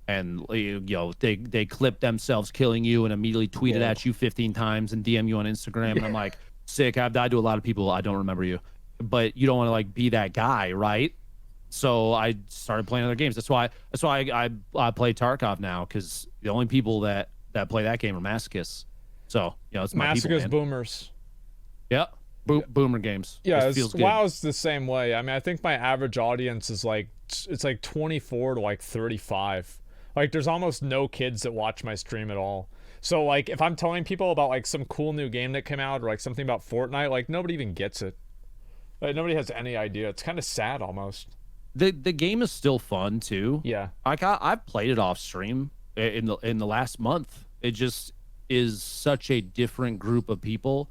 and they clip themselves killing you and immediately tweet it at you 15 times and DM you on Instagram, and I'm like, sick. I've died to a lot of people. I don't remember you, but you don't want to be that guy, right? So I started playing other games. That's why I play Tarkov now, because the only people that play that game are masochists. So it's my people, man. Boomers. Yeah, boomer games. Yeah, feels good. WoW's the same way. I mean, I think my average audience is it's 24 to 35. There's almost no kids that watch my stream at all. So if I'm telling people about some cool new game that came out or something about Fortnite, nobody even gets it. Nobody has any idea. It's kind of sad almost. The game is still fun too. Yeah. I've played it off stream in the last month. It just is such a different group of people,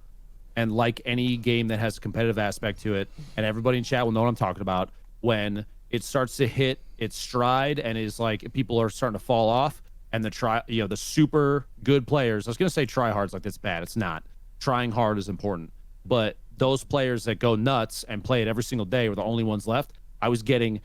and like any game that has a competitive aspect to it, and everybody in chat will know what I'm talking about, when it starts to hit its stride and is people are starting to fall off, and the super good players, I was gonna say try hard's that's bad. It's not. Trying hard is important, but those players that go nuts and play it every single day were the only ones left. I was getting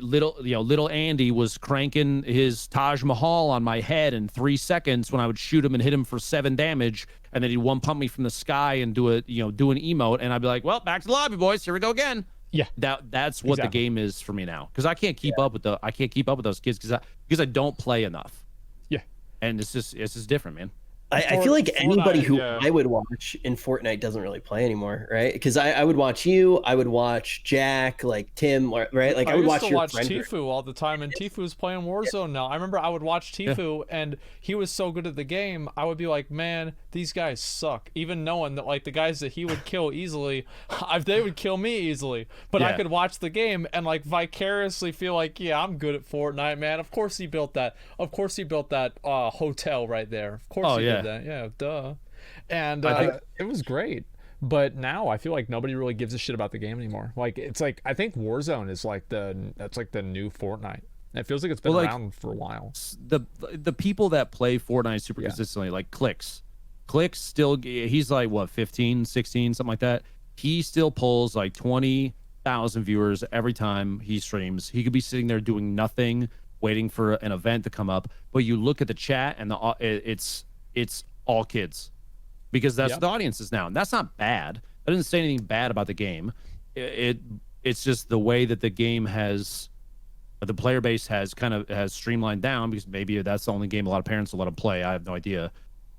little Andy was cranking his Taj Mahal on my head in 3 seconds when I would shoot him and hit him for 7 damage, and then he'd one pump me from the sky and do an emote, and I'd be like, well, back to the lobby, boys, here we go again. Yeah, that's what the game is for me now, because I can't keep up with those kids because I don't play enough. Yeah, and it's just different, man. I feel like anybody who I would watch in Fortnite doesn't really play anymore, right? Because I would watch you, I would watch Jack, Tim, right? I would watch your friend. Tfue all the time, and Tfu's playing Warzone now. I remember I would watch Tfu, and he was so good at the game. I would be like, man, these guys suck. Even knowing that the guys that he would kill easily, they would kill me easily. But I could watch the game and vicariously feel yeah, I'm good at Fortnite, man. Of course he built that. Of course he built that hotel right there. Of course he did that. Yeah, duh. And it was great. But now I feel like nobody really gives a shit about the game anymore. It's I think Warzone is the new Fortnite. It feels like it's been around for a while. The people that play Fortnite super consistently, Clicks still, he's 15, 16, something like that. He still pulls 20,000 viewers every time he streams. He could be sitting there doing nothing, waiting for an event to come up, but you look at the chat and it's all kids, because that's what the audience is now, and that's not bad. I didn't say anything bad about the game. It's just the way that the game the player base has streamlined down, because maybe that's the only game a lot of parents will let them play. I have no idea,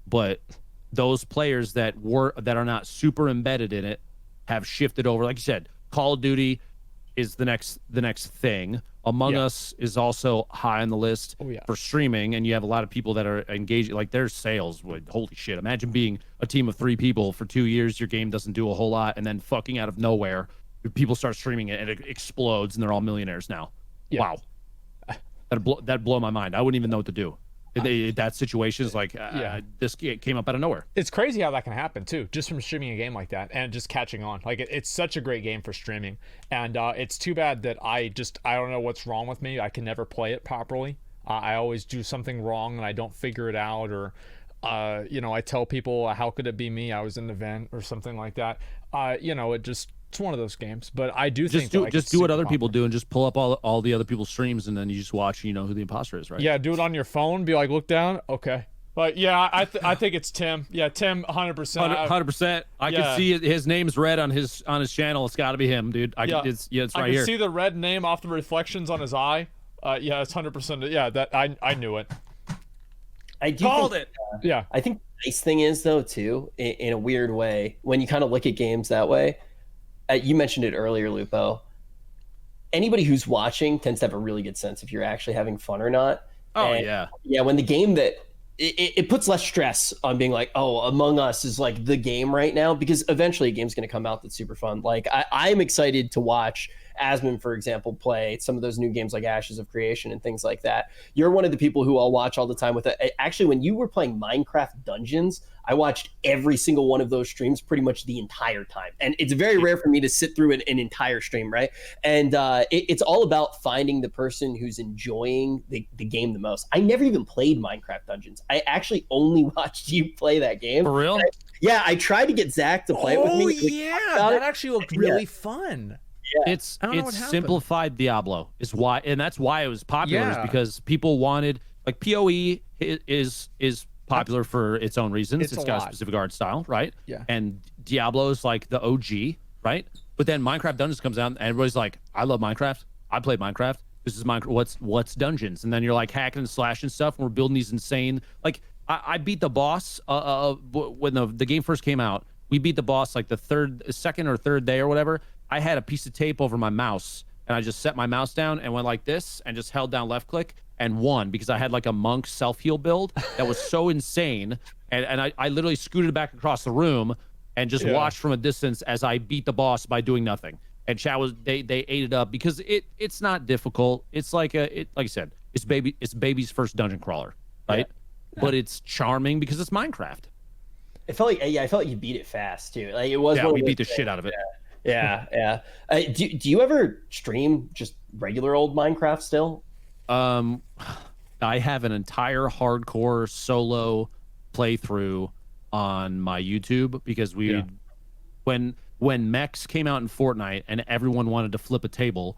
but those players that are not super embedded in it have shifted over. Like you said, Call of Duty is the next thing. Among Us is also high on the list for streaming, and you have a lot of people that are engaged. Like their sales would, holy shit! Imagine being a team of 3 people for 2 years. Your game doesn't do a whole lot, and then fucking out of nowhere, people start streaming it, and it explodes, and they're all millionaires now. Wow, that'd blow my mind. I wouldn't even know what to do. That situation is like, this came up out of nowhere. It's crazy how that can happen too, just from streaming a game like that and just catching on. Like it's such a great game for streaming, and it's too bad that I don't know what's wrong with me. I can never play it properly. I always do something wrong and I don't figure it out, or I tell people, how could it be me? I was in the vent or something like that. It's one of those games, but I do think just do what other people do and just pull up all the other people's streams, and then you just watch. You know who the imposter is, right? Yeah, do it on your phone. Be like, look down. Okay, but yeah, I think it's Tim. Yeah, Tim, 100%. 100%. I can see his name's red on his channel. It's got to be him, dude. It's right I here. can see the red name off the reflections on his eye. It's 100%. Yeah, that I knew it. I do Called it. Yeah, I think the nice thing is though too, in a weird way, when you kind of look at games that way. You mentioned it earlier, Lupo. Anybody who's watching tends to have a really good sense if you're actually having fun or not. Oh, and, yeah. When the game that it puts less stress on being like, oh, Among Us is like the game right now, because eventually a game's going to come out that's super fun. Like I'm excited to watch Asmon, for example, play some of those new games like Ashes of Creation and things like that. You're one of the people who I'll watch all the time with it. Actually, when you were playing Minecraft Dungeons, I watched every single one of those streams pretty much the entire time. And it's very rare for me to sit through an entire stream, right? And it's all about finding the person who's enjoying the game the most. I never even played Minecraft Dungeons. I actually only watched you play that game. For real? I tried to get Zach to play it with me. Oh, yeah. That actually looked really fun. Yeah. It's simplified Diablo is why, and that's why it was popular, is because people wanted, like, PoE is popular for its own reasons. It's got a specific art style, right? Yeah. And Diablo is like the OG, right? But then Minecraft Dungeons comes out and everybody's like, I love Minecraft. I played Minecraft. This is Minecraft. What's Dungeons? And then you're like hacking and slashing stuff, and we're building these insane, like, I beat the boss when the game first came out. We beat the boss like the second or third day or whatever. I had a piece of tape over my mouse, and I just set my mouse down and went like this and just held down left click and won, because I had like a monk self-heal build that was so insane. And I literally scooted back across the room and just watched from a distance as I beat the boss by doing nothing. And chat was, they ate it up because it's not difficult. It's like like I said, it's baby's first dungeon crawler, right? Yeah. But it's charming because it's Minecraft. It felt like I felt like you beat it fast too. Like it was. Yeah, we beat the shit out of it. Yeah. Do you ever stream just regular old Minecraft still? I have an entire hardcore solo playthrough on my YouTube, because when mechs came out in Fortnite and everyone wanted to flip a table,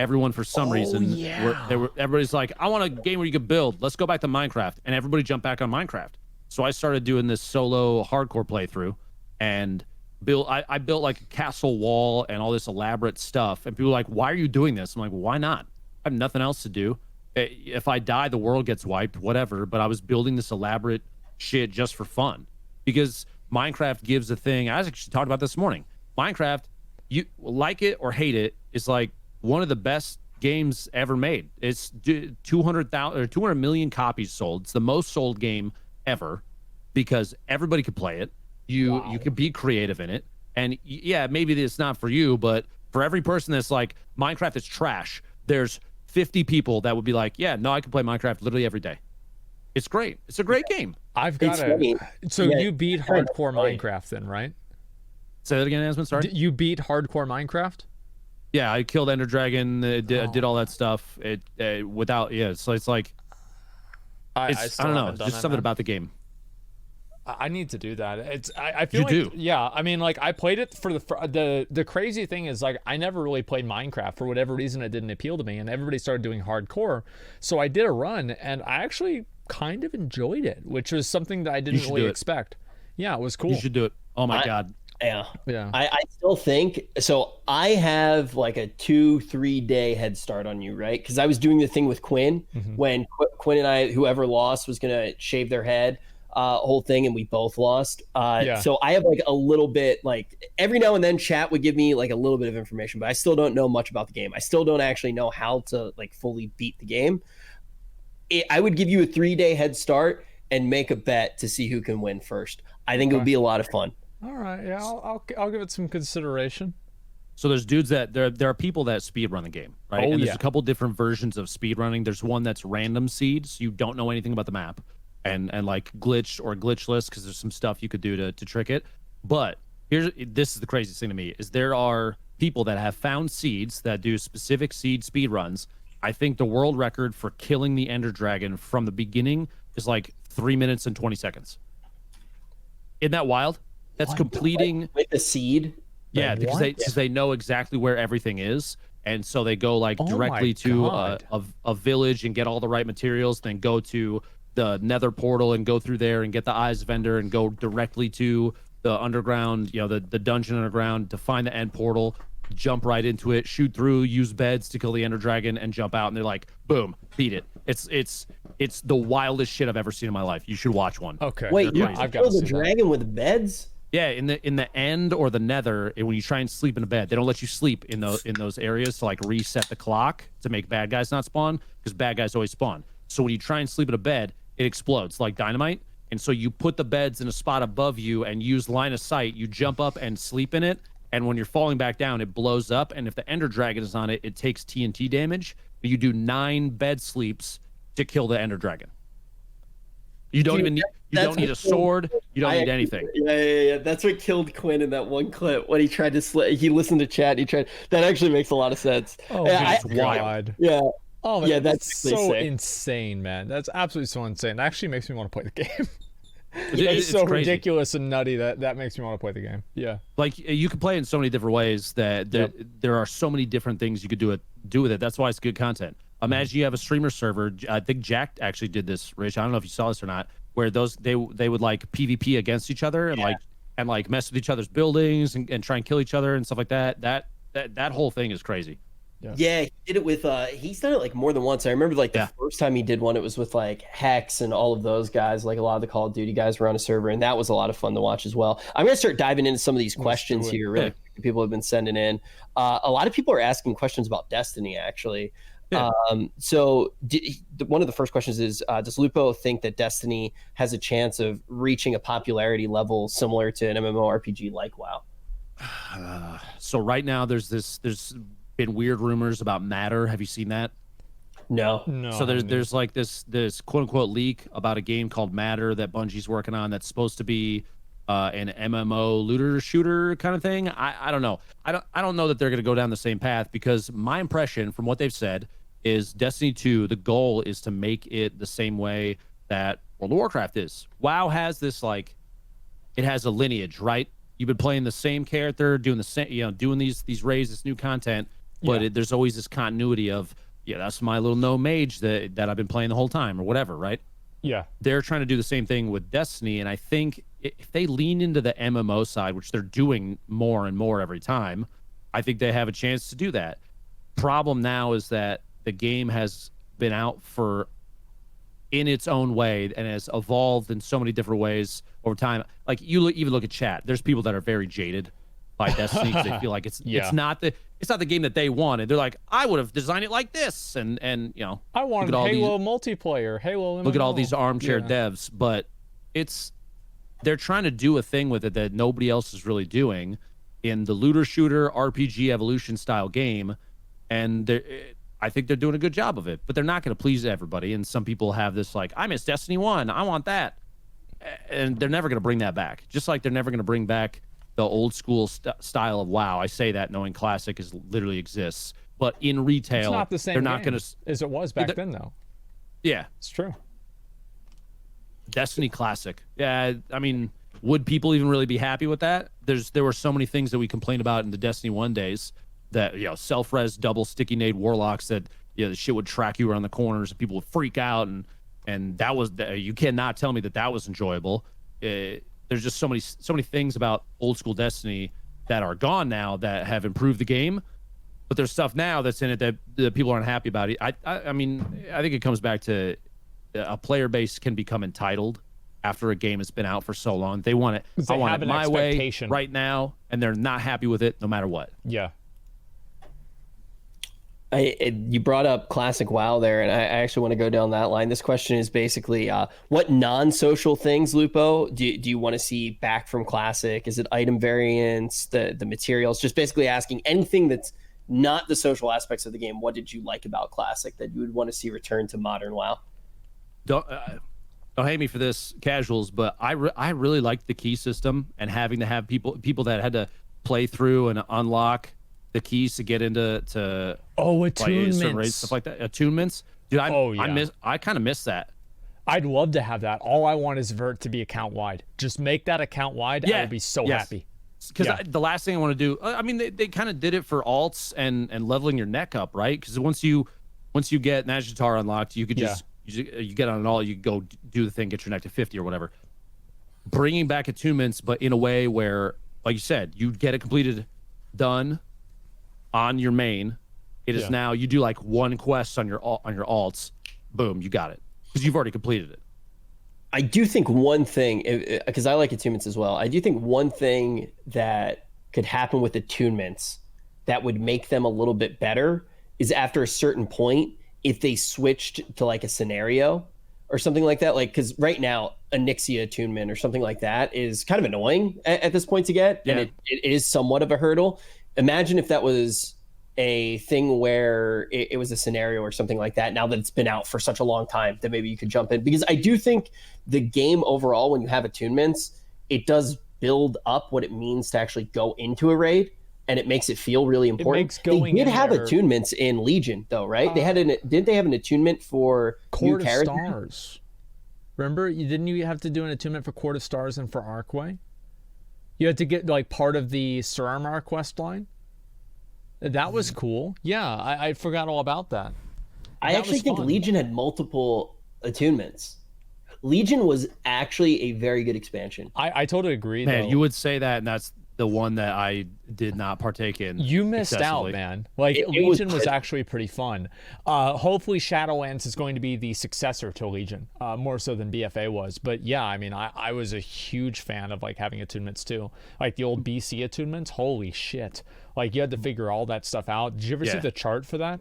everyone for some reason everybody's like, I want a game where you could build. Let's go back to Minecraft, and everybody jumped back on Minecraft. So I started doing this solo hardcore playthrough, and I built like a castle wall and all this elaborate stuff, and people were like, why are you doing this? I'm like, why not? I have nothing else to do. If I die, the world gets wiped, whatever. But I was building this elaborate shit just for fun, because Minecraft gives a thing. I was actually talking about this morning. Minecraft, you like it or hate it, is like one of the best games ever made. It's 200,000 or 200 million copies sold. It's the most sold game ever, because everybody could play it. You could be creative in it. And yeah, maybe it's not for you, but for every person that's like, Minecraft is trash, there's 50 people that would be like, yeah, no, I can play Minecraft literally every day. It's great. It's a great game. I've got it. So you beat hardcore Minecraft then, right? Say that again, Asmon, sorry? You beat hardcore Minecraft? Yeah, I killed Ender Dragon, did all that stuff. So it's like, I don't know, just something about the game. I need to do that. I feel like, yeah. I mean, like, I played it for the crazy thing is, like, I never really played Minecraft for whatever reason. It didn't appeal to me, and everybody started doing hardcore. So I did a run, and I actually kind of enjoyed it, which was something that I didn't really expect. Yeah, it was cool. You should do it. Oh my god. Yeah. I still think so. I have like a 2-3 day head start on you, right? Because I was doing the thing with Quinn when Quinn and I, whoever lost, was gonna shave their head. whole thing, and we both lost. Yeah. So I have like a little bit, like every now and then chat would give me like a little bit of information, but I still don't know much about the game. I still don't actually know how to like fully beat the game. I would give you a 3-day head start and make a bet to see who can win first. I think it would be a lot of fun. All right, yeah, I'll give it some consideration. So there's dudes that there are people that speed run the game, right? Oh, and there's yeah. a couple different versions of speed running. There's one that's random seeds, you don't know anything about the map, and like glitched or glitchless, because there's some stuff you could do to trick it. But this is the craziest thing to me, is there are people that have found seeds that do specific seed speed runs. I think the world record for killing the Ender Dragon from the beginning is like 3 minutes and 20 seconds. Isn't that wild? That's completing with the seed. Yeah, because they know exactly where everything is, and so they go like directly to a village and get all the right materials, then go to the Nether portal and go through there and get the Eyes Vendor and go directly to the underground, the dungeon underground to find the end portal, jump right into it, shoot through, use beds to kill the Ender Dragon, and jump out. And they're like, boom, beat it. It's the wildest shit I've ever seen in my life. You should watch one. Okay. Wait, you I've kill got to the see dragon with beds? Yeah, in the end or the Nether, when you try and sleep in a bed, they don't let you sleep in those areas to like reset the clock to make bad guys not spawn, because bad guys always spawn. So when you try and sleep in a bed, it explodes like dynamite. And so you put the beds in a spot above you and use line of sight. You jump up and sleep in it. And when you're falling back down, it blows up. And if the Ender Dragon is on it, it takes TNT damage. But you do 9 bed sleeps to kill the Ender Dragon. You don't even need a sword. You don't need anything. Yeah. That's what killed Quinn in that one clip when he tried to he listened to chat. That actually makes a lot of sense. Oh, that's wild. Yeah. Oh, man, yeah, that's so sick. insane, man. That's absolutely so insane. That actually makes me want to play the game. It's so crazy. ridiculous and nutty that makes me want to play the game. Yeah. Like you can play in so many different ways that there are so many different things you could do with it. That's why it's good content. Imagine you have a streamer server. I think Jack actually did this, Rich. I don't know if you saw this or not, where they would like PvP against each other and like mess with each other's buildings and try and kill each other and stuff like that. That whole thing is crazy. Yeah, he did it with he's done it like more than once. I remember like the first time he did one, it was with like Hex and all of those guys, like a lot of the Call of Duty guys were on a server, and that was a lot of fun to watch as well. I'm gonna start diving into some of these questions here. Really, people have been sending in. A lot of people are asking questions about Destiny, actually. Yeah. So one of the first questions is, does Lupo think that Destiny has a chance of reaching a popularity level similar to an MMORPG like WoW? So right now there's been weird rumors about Matter. Have you seen that? No. So there's like this quote unquote leak about a game called Matter that Bungie's working on that's supposed to be an MMO looter shooter kind of thing. I don't know. I don't know that they're going to go down the same path, because my impression from what they've said is Destiny 2, the goal is to make it the same way that World of Warcraft is. WoW has this, like, it has a lineage, right? You've been playing the same character, doing the same, doing these raids, this new content, but there's always this continuity of, that's my little no mage that I've been playing the whole time or whatever, right? Yeah. They're trying to do the same thing with Destiny, and I think if they lean into the MMO side, which they're doing more and more every time, I think they have a chance to do that. Problem now is that the game has been out in its own way and has evolved in so many different ways over time. Like even look at chat. There's people that are very jaded by Destiny because they feel like it's not the game that they wanted. They're like, I would have designed it like this, and I wanted Halo multiplayer, Halo MMO. Look at all these armchair devs, but they're trying to do a thing with it that nobody else is really doing in the looter shooter RPG evolution style game, and I think they're doing a good job of it, but they're not going to please everybody. And some people have this like, I miss Destiny 1, I want that, and they're never going to bring that back. Just like they're never going to bring back the old school style of WoW. I say that knowing Classic literally exists, but in retail, it's not the same. They're not going to as it was back then, though. Yeah, it's true. Destiny Classic. Yeah, I mean, would people even really be happy with that? There were so many things that we complained about in the Destiny 1 days. That self-res double sticky nade warlocks that the shit would track you around the corners and people would freak out, and that was you cannot tell me that was enjoyable. There's just so many things about old school Destiny that are gone now that have improved the game, but there's stuff now that's in it that people aren't happy about. I mean, I think it comes back to a player base can become entitled after a game has been out for so long. They want it. I want it my way right now, and they're not happy with it no matter what. Yeah. You brought up classic WoW there, and I actually want to go down that line. This question is basically, what non-social things, Lupo, do you want to see back from classic? Is it item variants, the materials? Just basically asking anything that's not the social aspects of the game. What did you like about classic that you would want to see return to modern WoW? Don't hate me for this, casuals, but I really liked the key system and having to have people that had to play through and unlock the keys to get into attunements, raids, stuff like that. Attunements, dude. I kind of miss that. I'd love to have that. All I want is Vert to be account wide. Just make that account wide. I would be so happy. Because the last thing I want to do, I mean, they kind of did it for alts and leveling your neck up, right? Because once you get Najjatar unlocked, you could just you get on an alt, you go do the thing, get your neck to 50 or whatever. Bringing back attunements, but in a way where, like you said, you get it completed, done on your main. It is now you do like one quest on your alts, boom, you got it, because you've already completed it. I do think one thing, because I like attunements as well, I do think one thing that could happen with attunements that would make them a little bit better is after a certain point, if they switched to like a scenario or something like that, like, because right now a Nixia attunement or something like that is kind of annoying at this point to get, and it is somewhat of a hurdle. Imagine if that was a thing where it was a scenario or something like that, now that it's been out for such a long time, that maybe you could jump in. Because I do think the game overall, when you have attunements, it does build up what it means to actually go into a raid, and it makes it feel really important. They did have attunements in Legion, though, right? Didn't they have an attunement for Court of Stars? Remember, didn't you have to do an attunement for Court of Stars and for Arcway? You had to get like part of the Suramar quest line. That was cool. Yeah, I forgot all about that. I actually think Legion had multiple attunements. Legion was actually a very good expansion. I totally agree. Man, though. You would say that, and that's the one that I did not partake in. You missed out, man. Like, Legion was actually pretty fun. Hopefully Shadowlands is going to be the successor to Legion, more so than BFA was. But yeah, I mean, I was a huge fan of like having attunements too. Like the old BC attunements, holy shit. Like you had to figure all that stuff out. Did you ever see the chart for that?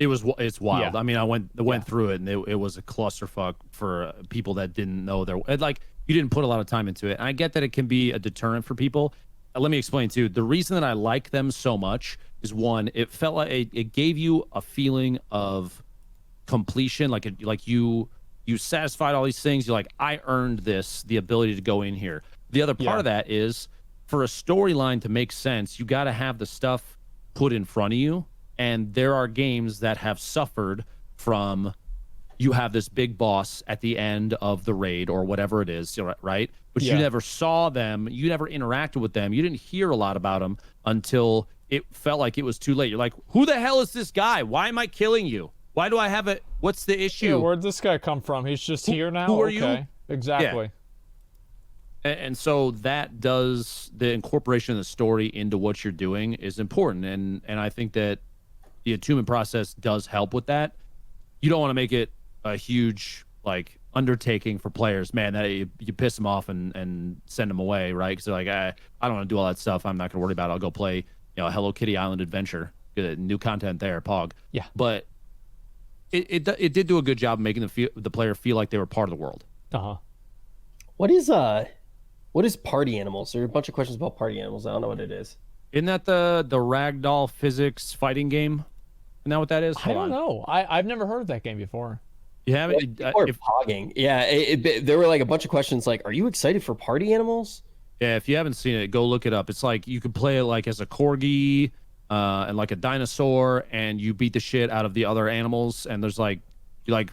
It's wild. Yeah. I mean, I went through it, and it was a clusterfuck for people that didn't know like, you didn't put a lot of time into it. And I get that it can be a deterrent for people. Let me explain too. The reason that I like them so much is, one, it felt like it gave you a feeling of completion, like you satisfied all these things. You're like, I earned this, the ability to go in here. The other part of that is, for a storyline to make sense, you got to have the stuff put in front of you. And there are games that have suffered from, you have this big boss at the end of the raid or whatever it is, right? But you never saw them. You never interacted with them. You didn't hear a lot about them until it felt like it was too late. You're like, who the hell is this guy? Why am I killing you? Why do I have it? What's the issue? Yeah, where'd this guy come from? He's just here now? Who are you? Exactly. Yeah. And so that does, the incorporation of the story into what you're doing is important. And I think that the attunement process does help with that. You don't want to make it a huge like undertaking for players, man, that you piss them off and send them away, right? Because they're like, I don't want to do all that stuff. I'm not going to worry about it. I'll go play, Hello Kitty Island Adventure. Good new content there, Pog. Yeah. But it did do a good job of making the player feel like they were part of the world. What is party animals? There are a bunch of questions about party animals. I don't know what it is. Isn't that the ragdoll physics fighting game? Isn't that what that is? I don't know. I've never heard of that game before. You haven't? Pogging. Yeah, there were like a bunch of questions like, are you excited for party animals? Yeah, if you haven't seen it, go look it up. It's like you could play it like as a corgi and like a dinosaur, and you beat the shit out of the other animals. And there's like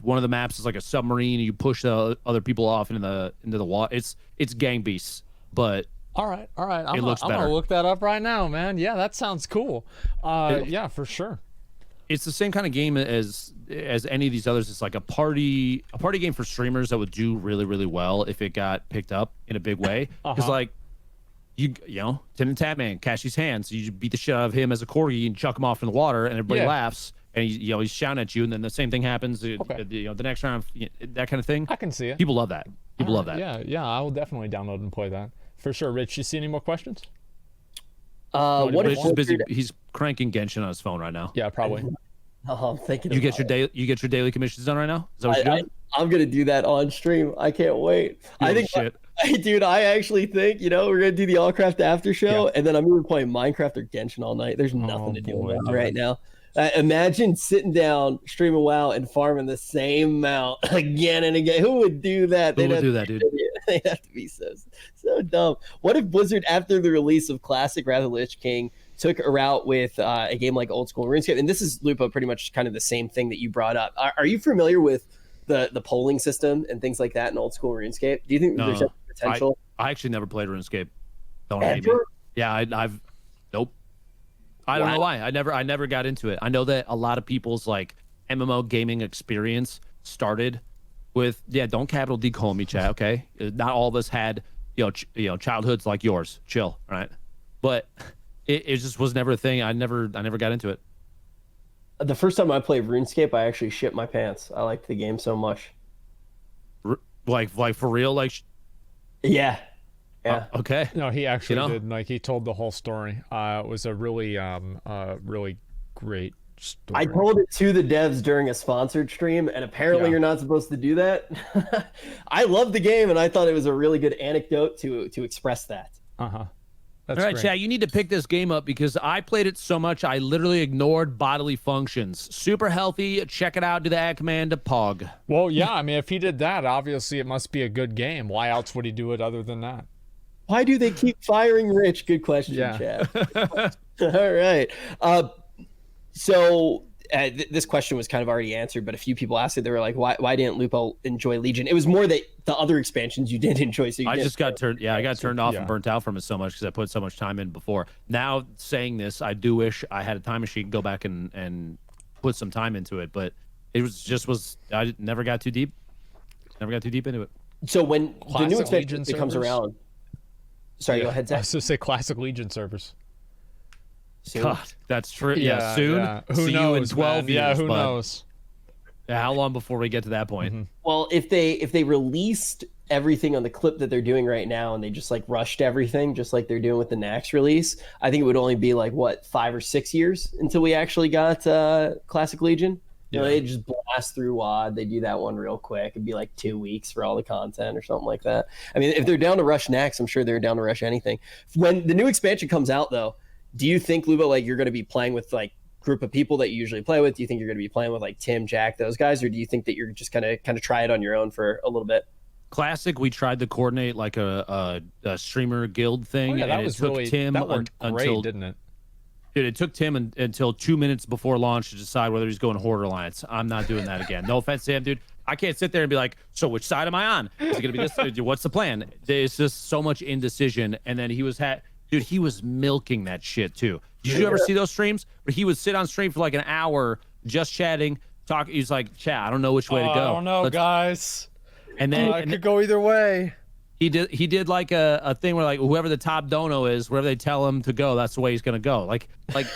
one of the maps is like a submarine, and you push the other people off into the water. It's gang beasts, but all right. I'm gonna look that up right now, man. Yeah, that sounds cool. Yeah, for sure. It's the same kind of game as any of these others. It's like a party game for streamers that would do really, really well if it got picked up in a big way. Because like you know, Tin and Tap Man, Cashy's hands. You beat the shit out of him as a corgi and chuck him off in the water, and everybody laughs. And he's shouting at you, and then the same thing happens. The next round, that kind of thing. I can see it. People love that. People love that. Yeah, I will definitely download and play that for sure. Rich, you see any more questions? What Rich if is busy. Blizzard- He's cranking Genshin on his phone right now. Yeah, probably. Oh, I'm thinking You get about your it. you get your daily commissions done right now. Is that what you're doing? I'm gonna do that on stream. I can't wait. I think, shit. dude, I actually think we're gonna do the Allcraft after show, and then I'm gonna be playing Minecraft or Genshin all night. There's nothing to do boy. right now. Imagine sitting down, streaming WoW, and farming the same amount again and again. Who would do that? Who would do that, dude? They'd have to be so dumb. What if Blizzard, after the release of Classic Wrath of the Lich King, took a route with a game like Old School RuneScape? And this is, Lupo, pretty much kind of the same thing that you brought up. Are you familiar with the polling system and things like that in Old School RuneScape? Do you think there's any potential? I actually never played RuneScape. Don't hate me. Ever? Yeah, I've nope. I don't know why. I never got into it. I know that a lot of people's like MMO gaming experience started with don't capital D call me, chat. Okay, not all of us had childhoods like yours. Chill, all right? But it just was never a thing. I never got into it. The first time I played RuneScape, I actually shit my pants. I liked the game so much. Like for real, like. Yeah. Yeah. Okay. No, he actually did. Like, he told the whole story. It was a really, really great story. I told it to the devs during a sponsored stream, and apparently you're not supposed to do that. I love the game, and I thought it was a really good anecdote to express that. That's all right, great. Chad, you need to pick this game up because I played it so much I literally ignored bodily functions. Super healthy. Check it out. Do the add command to pog. Well, yeah. I mean, if he did that, obviously it must be a good game. Why else would he do it other than that? Why do they keep firing Rich? Good question, Chad. All right. So this question was kind of already answered, but a few people asked it. They were like, why didn't Lupo enjoy Legion? It was more that the other expansions you didn't enjoy. So I got turned off and burnt out from it so much because I put so much time in before. Now, saying this, I do wish I had a time machine, go back and put some time into it, but it I never got too deep. Never got too deep into it. So when Classic the new expansion Legion comes servers? around, sorry, go ahead, Zach. I was to say Classic Legion servers. Soon. God, that's true. Yeah, soon. Yeah. Who See knows? you in 12 man. years. Yeah, who bud. knows? Yeah, how long before we get to that point? Well, if they released everything on the clip that they're doing right now, and they just like rushed everything, just like they're doing with the Nax release, I think it would only be like 5 or 6 years until we actually got Classic Legion. They just blast through WoD. They do that one real quick. It'd be like 2 weeks for all the content or something like that. I mean, if they're down to rush Nax, I'm sure they're down to rush anything. When the new expansion comes out, though, do you think, Lupo, like you're going to be playing with like group of people that you usually play with? Do you think you're going to be playing with like Tim, Jack, those guys, or do you think that you're just going to kind of try it on your own for a little bit? Classic, we tried to coordinate like a streamer guild thing, Oh, yeah, that and was it took really Tim that worked great, until didn't it? Dude, it took Tim until 2 minutes before launch to decide whether he's going Horde Alliance. I'm not doing that again. No offense to him, dude. I can't sit there and be like, so which side am I on? Is it going to be this? What's the plan? There's just so much indecision. And then he was milking that shit too. Did you ever see those streams where he would sit on stream for like an hour just chatting, talk? He's like, chat, I don't know which way to go. I don't know, guys. And then it could go either way. He did like a thing where like whoever the top dono is, wherever they tell him to go, that's the way he's gonna go. Like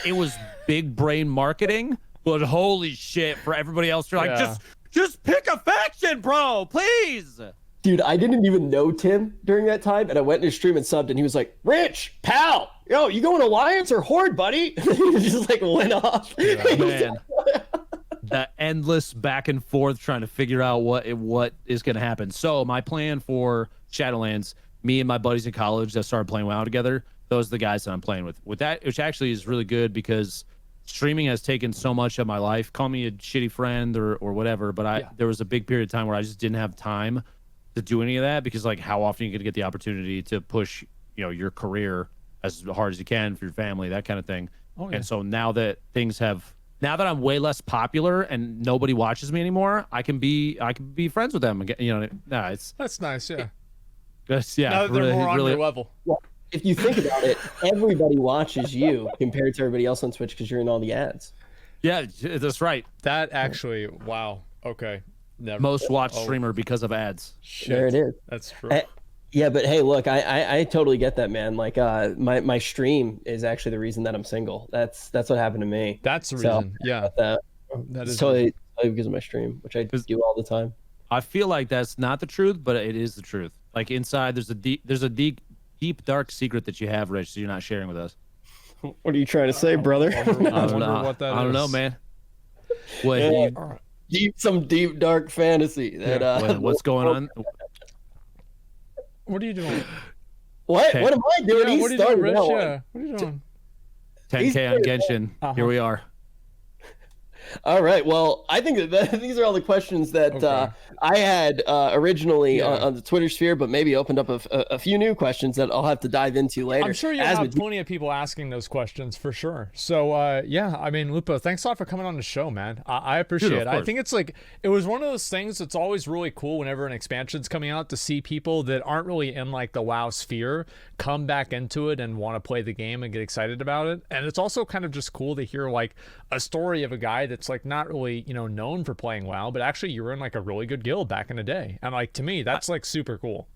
it was big brain marketing, but holy shit for everybody else. They're like, just pick a faction, bro, please. Dude, I didn't even know Tim during that time, and I went in his stream and subbed, and he was like, Rich, pal, yo, you going Alliance or Horde, buddy? He just like went off. Yeah, man. The endless back and forth trying to figure out what is going to happen. So my plan for Shadowlands, me and my buddies in college that started playing WoW together, those are the guys that I'm playing with that, which actually is really good because streaming has taken so much of my life. Call me a shitty friend or whatever, but there was a big period of time where I just didn't have time to do any of that because like how often are you going to get the opportunity to push your career as hard as you can for your family, that kind of thing. And so now that I'm way less popular and nobody watches me anymore, I can be friends with them. That's nice, yeah. Now that they're more on your level. Well, if you think about it, everybody watches you compared to everybody else on Twitch because you're in all the ads. Yeah, that's right. That actually, wow. Okay. Never. Most watched streamer because of ads. Shit. There it is. That's true. Yeah, but hey, look, I totally get that, man. Like, my stream is actually the reason that I'm single. That's what happened to me. That's the reason. Yeah. That is totally because of my stream, which I do all the time. I feel like that's not the truth, but it is the truth. Like inside, there's a deep, dark secret that you have, Rich, that you're not sharing with us. What are you trying to say, brother? I wonder what that is. I don't know, man. What? Yeah. Some deep dark fantasy. That what's going on? What are you doing? What? Okay. What am I doing? Yeah, He's what are you doing, Rich? starting that Yeah. one. What are you doing? 10K on Genshin. Here we are. All right. Well, I think that these are all the questions that Okay. I had originally Yeah. on the Twitter sphere, but maybe opened up a few new questions that I'll have to dive into later. I'm sure you'll have plenty of people asking those questions for sure. So, yeah, I mean, Lupo, thanks a lot for coming on the show, man. I appreciate it. I think it's like, it was one of those things that's always really cool whenever an expansion's coming out to see people that aren't really in like the WoW sphere come back into it and want to play the game and get excited about it. And it's also kind of just cool to hear like a story of a guy that's like not really, known for playing WoW, but actually you were in like a really good guild back in the day. And like, to me, that's like super cool.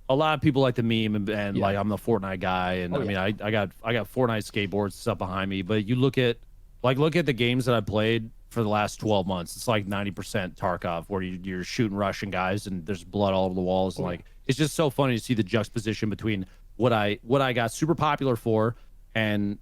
A lot of people like the meme and like I'm the Fortnite guy, and I mean I got Fortnite skateboards stuff behind me, but you look at the games that I played for the last 12 months, it's like 90% Tarkov, where you're shooting Russian guys and there's blood all over the walls. And like, it's just so funny to see the juxtaposition between what I got super popular for and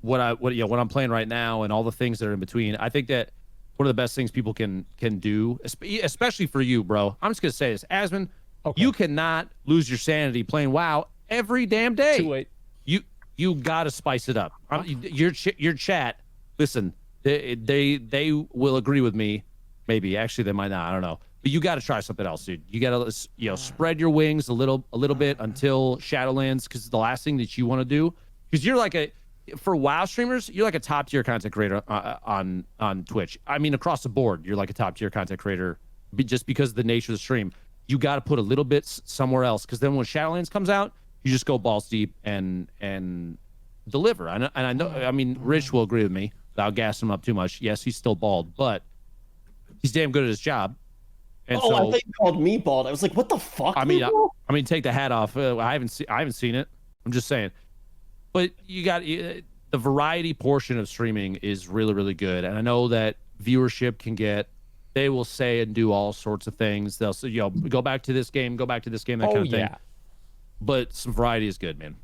what I'm playing right now and all the things that are in between. I think that one of the best things people can do, especially for you, bro. I'm just gonna say this, Asmon. Okay. You cannot lose your sanity playing WoW every damn day. Too late. You gotta spice it up. Your chat. Listen, they will agree with me. Maybe actually they might not. I don't know. But you got to try something else, dude. You got to spread your wings a little bit until Shadowlands, because the last thing that you want to do, because you're like for WoW streamers, you're like a top tier content creator on Twitch. I mean, across the board, you're like a top tier content creator just because of the nature of the stream. You got to put a little bit somewhere else, because then when Shadowlands comes out, you just go balls deep and deliver. And I know, I mean, Rich will agree with me without gassing him up too much. Yes, he's still bald, but he's damn good at his job. And I thought you called me bald. I was like, what the fuck? I mean, take the hat off. I haven't seen it. I'm just saying. But you got the variety portion of streaming is really, really good. And I know that viewership they will say and do all sorts of things. They'll say, go back to this game, that kind of thing. But some variety is good, man.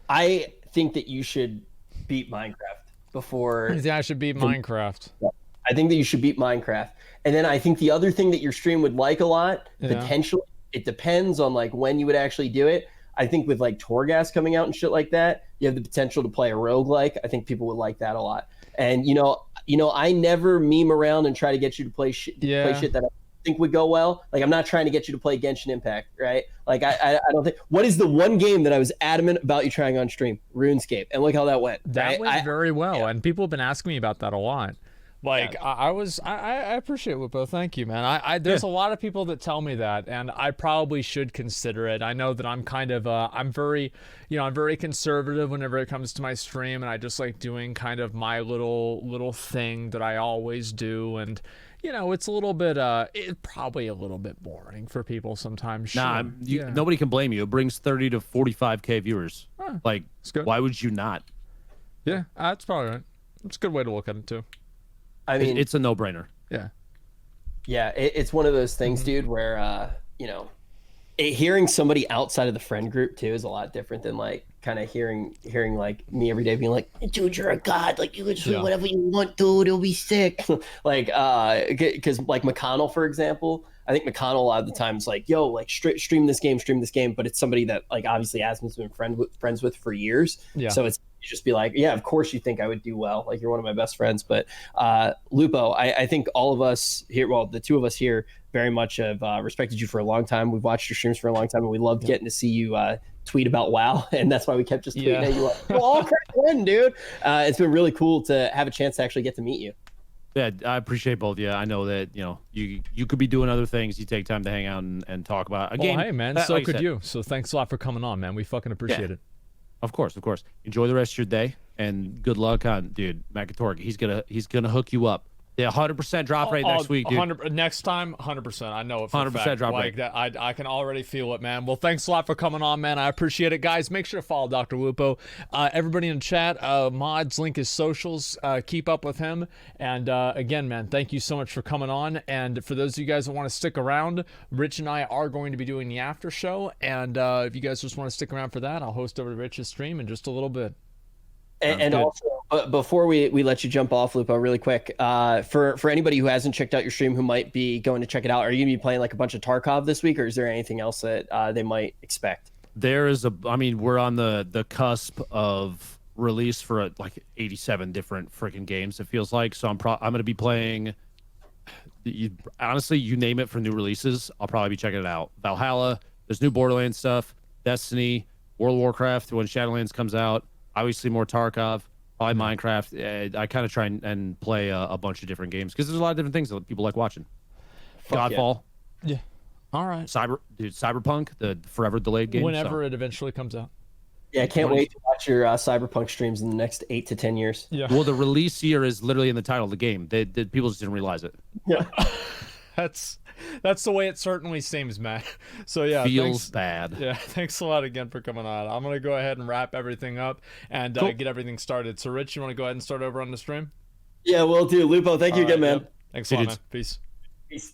I think that you should beat Minecraft before. Yeah, I should beat Minecraft. I think that you should beat Minecraft. And then I think the other thing that your stream would like a lot, potentially, it depends on like when you would actually do it. I think with like Torghast coming out and shit like that, you have the potential to play a roguelike. I think people would like that a lot. And I never meme around and try to get you to play shit that I think would go well. Like, I'm not trying to get you to play Genshin Impact, right? Like, I don't think. What is the one game that I was adamant about you trying on stream? RuneScape. And look how that went. That went very well, and people have been asking me about that a lot. Like, I appreciate Lupo. Thank you, man. There's a lot of people that tell me that, and I probably should consider it. I know that I'm kind of, I'm very conservative whenever it comes to my stream, and I just like doing kind of my little thing that I always do, and it's a little bit, it's probably a little bit boring for people sometimes. Nah, nobody can blame you. It brings 30 to 45K viewers. Like, why would you not? Yeah, that's probably right. It's a good way to look at it too. I mean, it's a no-brainer. Yeah. Yeah, it's one of those things, dude, where hearing somebody outside of the friend group too is a lot different than like kind of hearing like me every day being like, dude, you're a god, like you can do whatever you want, dude, it'll be sick. Like because like McConnell, for example, I think McConnell a lot of the times like, yo, like stream this game, but it's somebody that like obviously Asmon's been friends with for years. Yeah. So it's just be like, yeah, of course you think I would do well. Like, you're one of my best friends. But Lupo, I think all of us here, well, the two of us here very much have respected you for a long time. We've watched your streams for a long time, and we loved getting to see you tweet about WoW, and that's why we kept just tweeting at you like, Allcraft win, dude. It's been really cool to have a chance to actually get to meet you. Yeah, I appreciate both. Yeah, I know that you could be doing other things. You take time to hang out and talk about a game. Well, hey man, so could you. So thanks a lot for coming on, man. We fucking appreciate it. Of course. Enjoy the rest of your day, and good luck on, dude, Makatorg. He's gonna hook you up Yeah, 100% drop rate next week, dude. 100 next time, 100%. I know it for 100% a fact. drop like rate. that, I can already feel it, man. Well, thanks a lot for coming on, man. I appreciate it, guys. Make sure to follow Dr. Lupo. Everybody in the chat, mods, link his socials. Keep up with him. And again, man, thank you so much for coming on. And for those of you guys that want to stick around, Rich and I are going to be doing the after show. And if you guys just want to stick around for that, I'll host over to Rich's stream in just a little bit. And also, before we let you jump off, Lupo, really quick, for anybody who hasn't checked out your stream, who might be going to check it out, are you going to be playing like a bunch of Tarkov this week, or is there anything else that they might expect? There is we're on the cusp of release for like 87 different freaking games, it feels like. So I'm going to be playing, honestly, you name it for new releases, I'll probably be checking it out. Valhalla, there's new Borderlands stuff, Destiny, World of Warcraft when Shadowlands comes out. Obviously more Tarkov, probably Minecraft. I kind of try and play a bunch of different games because there's a lot of different things that people like watching. Godfall. Yeah. All right. Cyberpunk, the forever delayed game. Whenever it eventually comes out. Yeah, I can't wait to watch your Cyberpunk streams in the next 8 to 10 years. Yeah. Well, the release year is literally in the title of the game. People just didn't realize it. Yeah. That's the way it certainly seems, man. So yeah, feels bad. Yeah, thanks a lot again for coming on. I'm gonna go ahead and wrap everything up and get everything started. So Rich, you want to go ahead and start over on the stream? Yeah, we'll do. Lupo, thank you again, man. Yep. Thanks a lot, man. Peace. Peace.